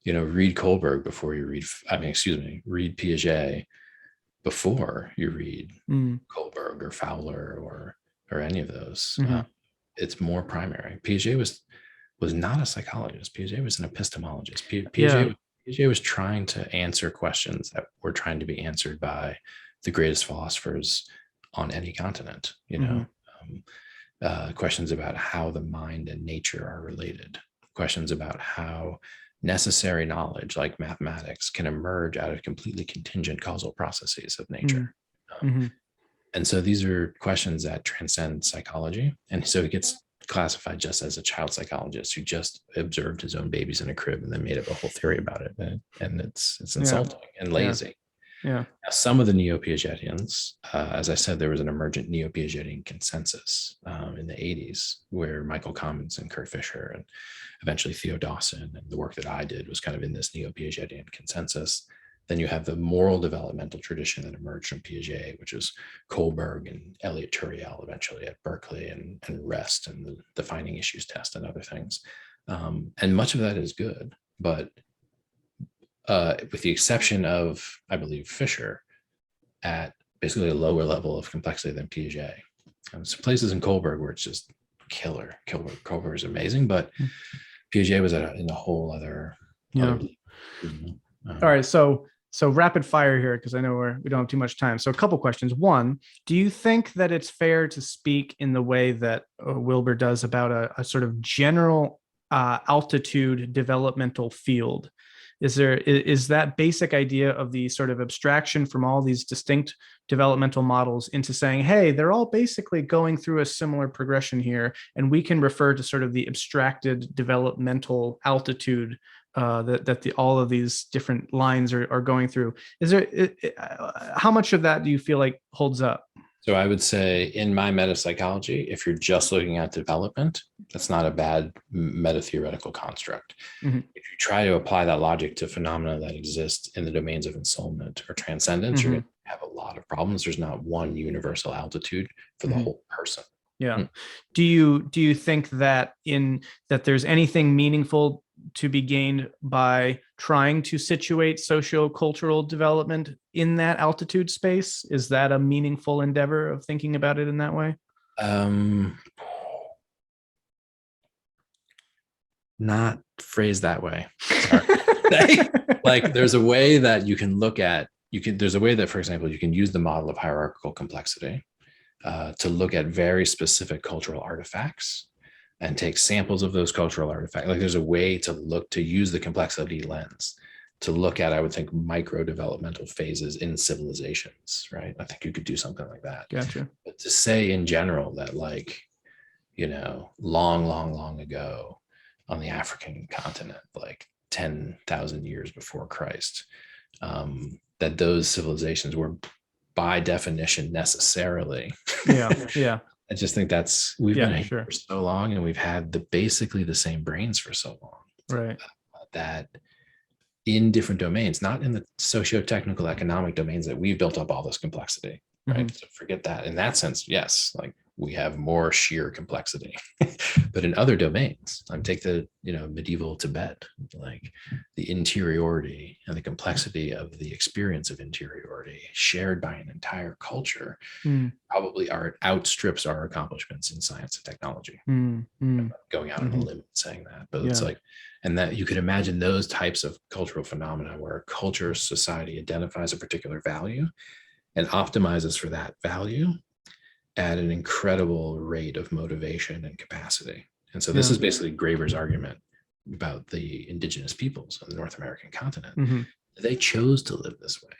read Kohlberg before you read Piaget before you read Kohlberg or Fowler or any of those. It's more primary. Piaget was not a psychologist. Piaget was an epistemologist. Piaget was trying to answer questions that were trying to be answered by the greatest philosophers on any continent. Questions about how the mind and nature are related. Questions about how necessary knowledge like mathematics can emerge out of completely contingent causal processes of nature. And so these are questions that transcend psychology. And so he gets classified just as a child psychologist who just observed his own babies in a crib and then made up a whole theory about it. And it's insulting and lazy. Now, some of the neo-Piagetians, as I said, there was an emergent neo-Piagetian consensus in the 80s where Michael Commons and Kurt Fischer and eventually Theo Dawson, and the work that I did was kind of in this neo-Piagetian consensus. Then you have the moral developmental tradition that emerged from Piaget, which is Kohlberg and Elliott Turiel eventually at Berkeley, and Rest and the defining issues test and other things. And much of that is good, but with the exception of, I believe, Fischer, at basically a lower level of complexity than Piaget. Some places in Kohlberg where it's just killer. Kohlberg is amazing, but Piaget was in a whole other. Yeah. All right. So rapid fire here, because I know we don't have too much time. So a couple questions. One, do you think that it's fair to speak in the way that Wilber does about a sort of general altitude developmental field? Is that basic idea of the sort of abstraction from all these distinct developmental models into saying, hey, they're all basically going through a similar progression here, and we can refer to sort of the abstracted developmental altitude that all of these different lines are going through? How much of that do you feel like holds up? So I would say in my metapsychology, if you're just looking at development, that's not a bad meta-theoretical construct. Mm-hmm. If you try to apply that logic to phenomena that exist in the domains of ensoulment or transcendence, Mm-hmm. you're going to have a lot of problems. There's not one universal altitude for the whole person. Yeah. Do you think that there's anything meaningful to be gained by trying to situate socio-cultural development in that altitude space? Is that a meaningful endeavor of thinking about it in that way? Not phrased that way. Sorry. Like there's a way that you can look at, there's a way that, for example, you can use the model of hierarchical complexity to look at very specific cultural artifacts and take samples of those cultural artifacts. Like there's a way to use the complexity lens to look at, I would think, micro developmental phases in civilizations, right? I think you could do something like that. Gotcha. But to say in general that, like, long ago on the African continent, like 10,000 years before Christ, that those civilizations were by definition necessarily. Yeah. I just think we've been here for so long, and we've had basically the same brains for so long. Right. That in different domains, not in the socio-technical economic domains that we've built up all this complexity, right? So forget that. In that sense, yes, like we have more sheer complexity, but in other domains, take the medieval Tibet, like the interiority and the complexity of the experience of interiority shared by an entire culture probably outstrips our accomplishments in science and technology. Going out on a limb saying that, but it's like, and that you could imagine those types of cultural phenomena where a culture, society identifies a particular value and optimizes for that value at an incredible rate of motivation and capacity. And so this is basically Graeber's argument about the indigenous peoples of the North American continent. They chose to live this way.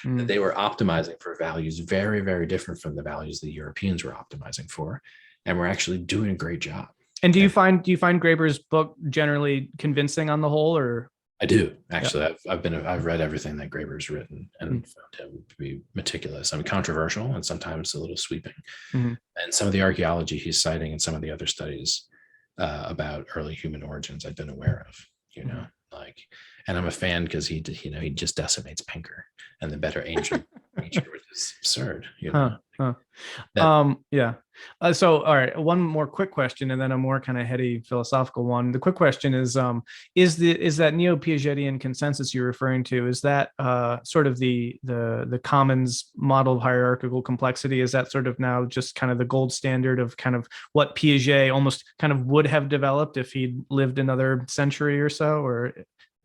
That they were optimizing for values very, very different from the values the Europeans were optimizing for, and were actually doing a great job. And do you find Graeber's book generally convincing on the whole, or? I do, actually. I've read everything that Graeber's written and found him to be meticulous. Controversial and sometimes a little sweeping. And some of the archaeology he's citing and some of the other studies about early human origins I've been aware of, and I'm a fan because he just decimates Pinker and the better ancient nature, which is absurd. So, all right, one more quick question, and then a more kind of heady philosophical one. The quick question is that neo-Piagetian consensus you're referring to, is that sort of the commons model of hierarchical complexity? Is that sort of now just kind of the gold standard of kind of what Piaget almost kind of would have developed if he'd lived another century or so? Or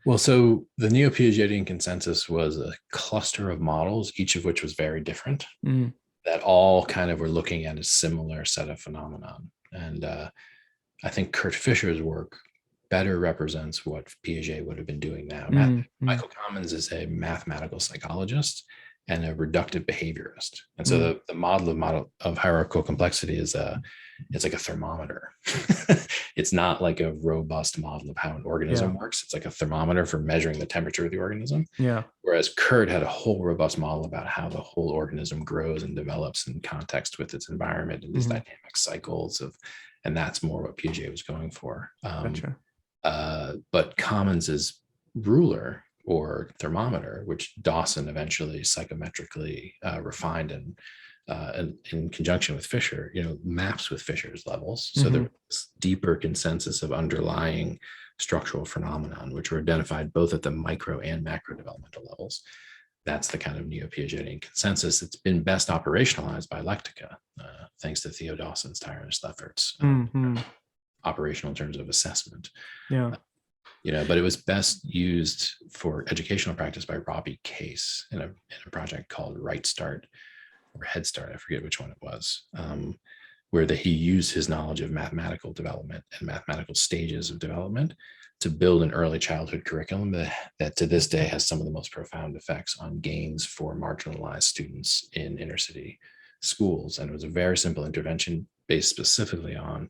well, so the neo-Piagetian consensus was a cluster of models, each of which was very different, that all kind of were looking at a similar set of phenomenon. And I think Kurt Fischer's work better represents what Piaget would have been doing now. Michael Commons is a mathematical psychologist and a reductive behaviorist. And so the model of hierarchical complexity is it's like a thermometer. It's not like a robust model of how an organism works. It's like a thermometer for measuring the temperature of the organism. Whereas Kurt had a whole robust model about how the whole organism grows and develops in context with its environment and these dynamic cycles and that's more what Piaget was going for. But Commons's ruler or thermometer, which Dawson eventually psychometrically refined and in conjunction with Fischer, maps with Fischer's levels. So there was deeper consensus of underlying structural phenomenon, which were identified both at the micro and macro developmental levels. that's the kind of neo-Piagetian consensus. It's been best operationalized by Lectica, thanks to Theo Dawson's tireless efforts, operational in terms of assessment. Yeah. But it was best used for educational practice by Robbie Case in a project called Right Start or Head Start. I forget which one it was, where he used his knowledge of mathematical development and mathematical stages of development to build an early childhood curriculum that to this day has some of the most profound effects on gains for marginalized students in inner city schools. And it was a very simple intervention based specifically on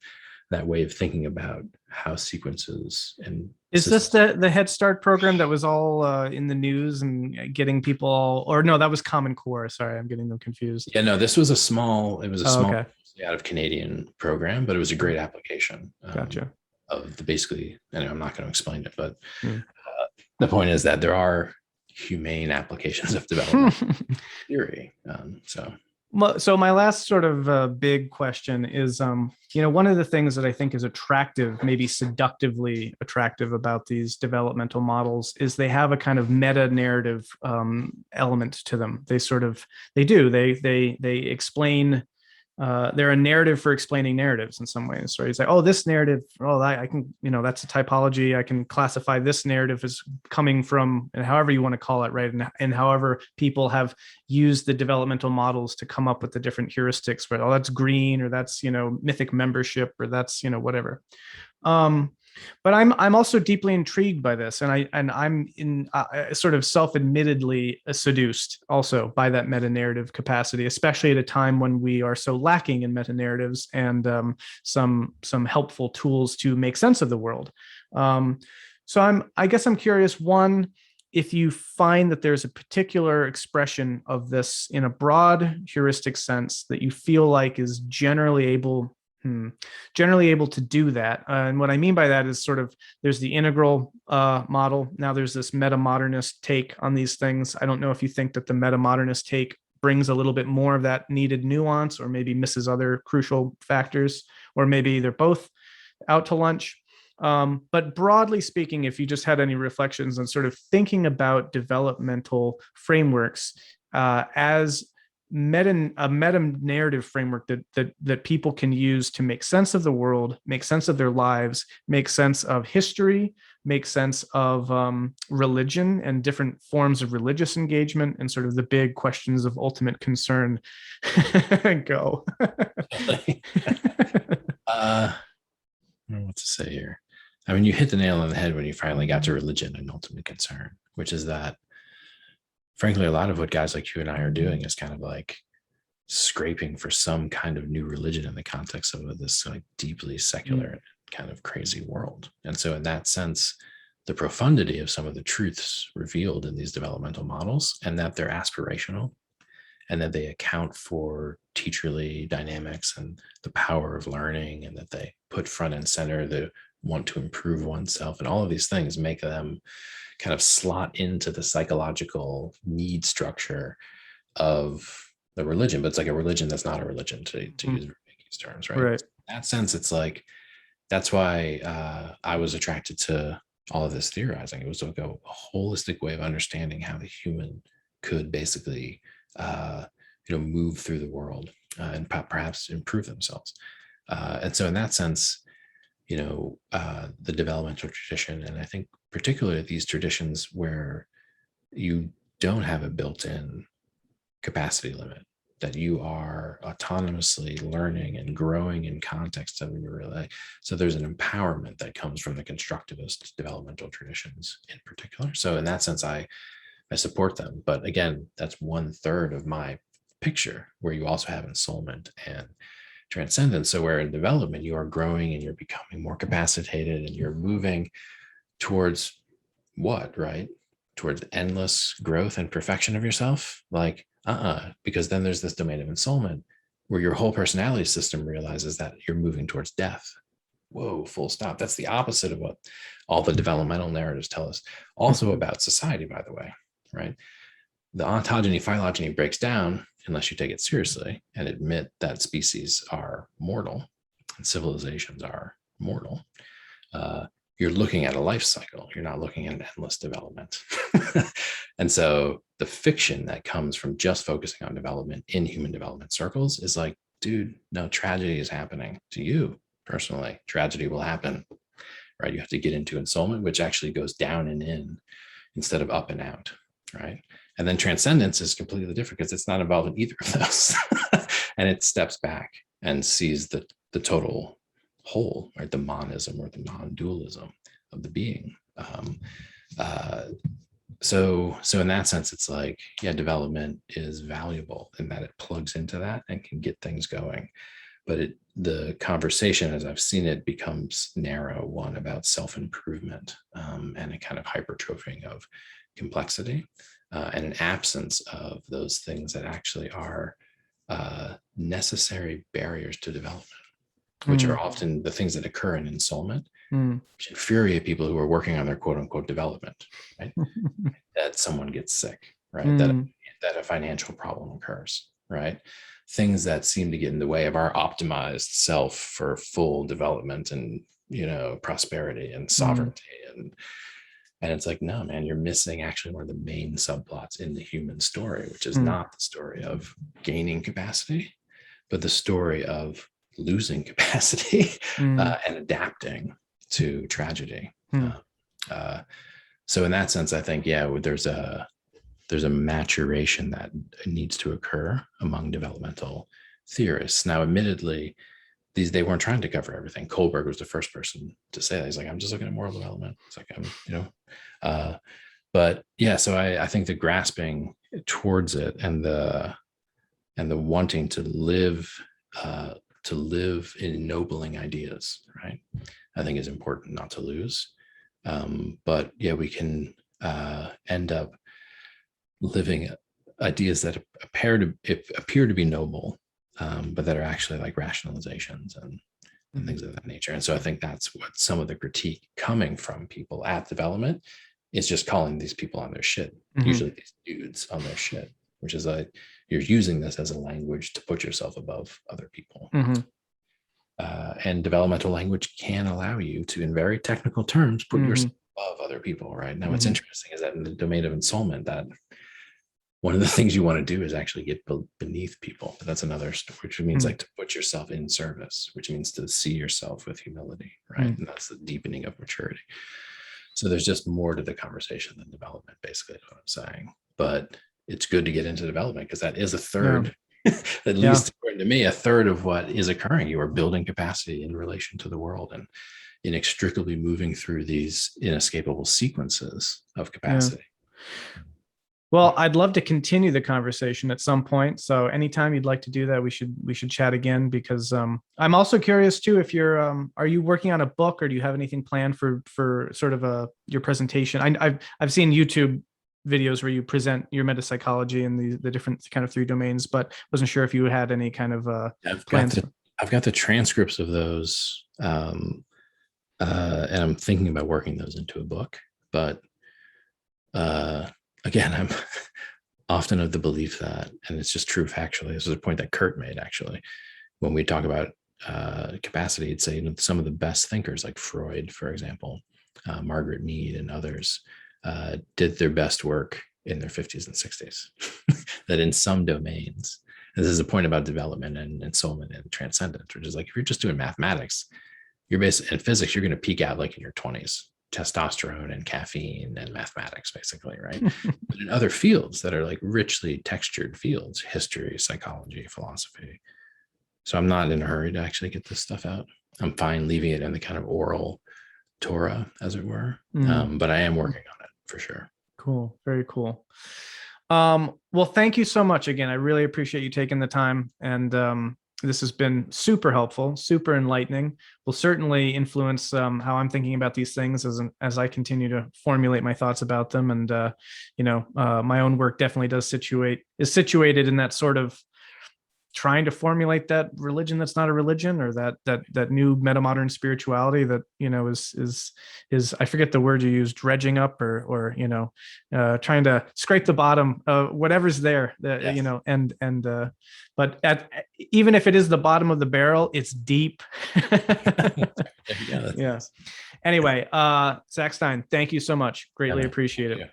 that way of thinking about how sequences and is this the Head Start program that was all in the news and getting people all, or no, that was Common Core. Sorry, I'm getting them confused. Yeah, no, this was a small okay. Out of Canadian program, but it was a great application. Gotcha. Of the basically, and I'm not going to explain it, but the point is that there are humane applications of development theory. So my last sort of big question is, one of the things that I think is attractive, maybe seductively attractive about these developmental models is they have a kind of meta narrative element to them. They explain. They're a narrative for explaining narratives in some ways, right? It's like, oh, this narrative, I can, that's a typology. I can classify this narrative as coming from, and however you want to call it, right? And however people have used the developmental models to come up with the different heuristics, right? Oh, that's green, or that's, mythic membership, or that's, whatever. But I'm also deeply intrigued by this, and I'm in sort of self-admittedly seduced also by that meta narrative capacity, especially at a time when we are so lacking in meta narratives and some helpful tools to make sense of the world. So I guess I'm curious, one, if you find that there's a particular expression of this in a broad heuristic sense that you feel like is generally able to do that. And what I mean by that is sort of, there's the integral model. Now there's this metamodernist take on these things. I don't know if you think that the metamodernist take brings a little bit more of that needed nuance, or maybe misses other crucial factors, or maybe they're both out to lunch. But broadly speaking, if you just had any reflections on sort of thinking about developmental frameworks as a meta narrative framework that people can use to make sense of the world, make sense of their lives, make sense of history, make sense of religion and different forms of religious engagement, and sort of the big questions of ultimate concern. Go. I don't know what to say here. I mean, you hit the nail on the head when you finally got to religion and ultimate concern, which is that, frankly, a lot of what guys like you and I are doing is kind of like scraping for some kind of new religion in the context of this like deeply secular kind of crazy world. And so in that sense, the profundity of some of the truths revealed in these developmental models, and that they're aspirational, and that they account for teacherly dynamics and the power of learning, and that they put front and center the want to improve oneself, and all of these things make them kind of slot into the psychological need structure of the religion. But it's like a religion that's not a religion, to use these terms, right? Right. In that sense, it's like, that's why I was attracted to all of this theorizing. It was like a holistic way of understanding how the human could basically move through the world and perhaps improve themselves. And so in that sense, the developmental tradition, and I think particularly these traditions where you don't have a built-in capacity limit, that you are autonomously learning and growing in context of your life. So there's an empowerment that comes from the constructivist developmental traditions in particular. So in that sense, I support them. But again, that's 1/3 of my picture, where you also have ensoulment and transcendence. So where in development, you are growing and you're becoming more capacitated, and you're moving towards what, right? Towards endless growth and perfection of yourself. Like, because then there's this domain of ensoulment where your whole personality system realizes that you're moving towards death. Whoa, full stop. That's the opposite of what all the developmental narratives tell us. Also about society, by the way, right? The ontogeny phylogeny breaks down unless you take it seriously and admit that species are mortal and civilizations are mortal. you're looking at a life cycle. You're not looking at an endless development. And so the fiction that comes from just focusing on development in human development circles is like, dude, no, tragedy is happening to you personally. Tragedy will happen, right? You have to get into ensoulment, which actually goes down and in instead of up and out, right? And then transcendence is completely different because it's not involved in either of those. And it steps back and sees the total whole, right? The monism or the non-dualism of the being. So in that sense, it's like, yeah, development is valuable in that it plugs into that and can get things going. But the conversation, as I've seen it, becomes narrow, one about self-improvement and a kind of hypertrophying of complexity and an absence of those things that actually are necessary barriers to development, which are often the things that occur in ensoulment, which infuriate people who are working on their quote unquote development, right? That someone gets sick, right? That a financial problem occurs, right? Things that seem to get in the way of our optimized self for full development and, prosperity and sovereignty. And it's like, no, man, you're missing actually one of the main subplots in the human story, which is not the story of gaining capacity, but the story of losing capacity and adapting to tragedy. So in that sense, I think, yeah, there's a maturation that needs to occur among developmental theorists. Now, admittedly, they weren't trying to cover everything. Kohlberg was the first person to say that. He's like, I'm just looking at moral development. It's like, but yeah, so I think the grasping towards it and the wanting to live in ennobling ideas, right? I think is important not to lose. But yeah, we can end up living ideas that appear to be noble, but that are actually like rationalizations and things of that nature. And so I think that's what some of the critique coming from people at development is, just calling these people on their shit, usually these dudes on their shit, which is like, you're using this as a language to put yourself above other people. And developmental language can allow you to, in very technical terms, put yourself above other people, right? Now, what's interesting is that in the domain of ensoulment, that one of the things you want to do is actually get beneath people. But that's another story, which means like to put yourself in service, which means to see yourself with humility, right? And that's the deepening of maturity. So there's just more to the conversation than development, basically, is what I'm saying. But it's good to get into development because that is a third, at least according to me, a third of what is occurring. You are building capacity in relation to the world and inextricably moving through these inescapable sequences of capacity. Well, I'd love to continue the conversation at some point. So anytime you'd like to do that, we should chat again, because I'm also curious too, if you're are you working on a book, or do you have anything planned for sort of your presentation? I've seen YouTube videos where you present your metapsychology and the different kind of 3 domains, but wasn't sure if you had any kind of plans. I've got the transcripts of those, and I'm thinking about working those into a book. But again, I'm often of the belief that, and it's just true factually, this is a point that Kurt made actually, when we talk about capacity, he'd say, some of the best thinkers like Freud, for example, Margaret Mead and others, did their best work in their 50s and 60s. That in some domains, and this is a point about development and ensoulment and transcendence, which is like, if you're just doing mathematics, you're basically, in physics, you're going to peak out like in your 20s, testosterone and caffeine and mathematics, basically, right? But in other fields that are like richly textured fields, history, psychology, philosophy. So I'm not in a hurry to actually get this stuff out. I'm fine leaving it in the kind of oral Torah, as it were. But I am working on it for sure. Cool. Very cool. Well, thank you so much again. I really appreciate you taking the time, and this has been super helpful, super enlightening. Will certainly influence how I'm thinking about these things as I continue to formulate my thoughts about them. And my own work definitely is situated in that sort of trying to formulate that religion that's not a religion, or that new metamodern spirituality that is I forget the word you used, dredging up or trying to scrape the bottom of whatever's there, but even if it is the bottom of the barrel, it's deep. Yeah. Anyway, Zak Stein, thank you so much. Greatly Yeah, appreciate it. yeah.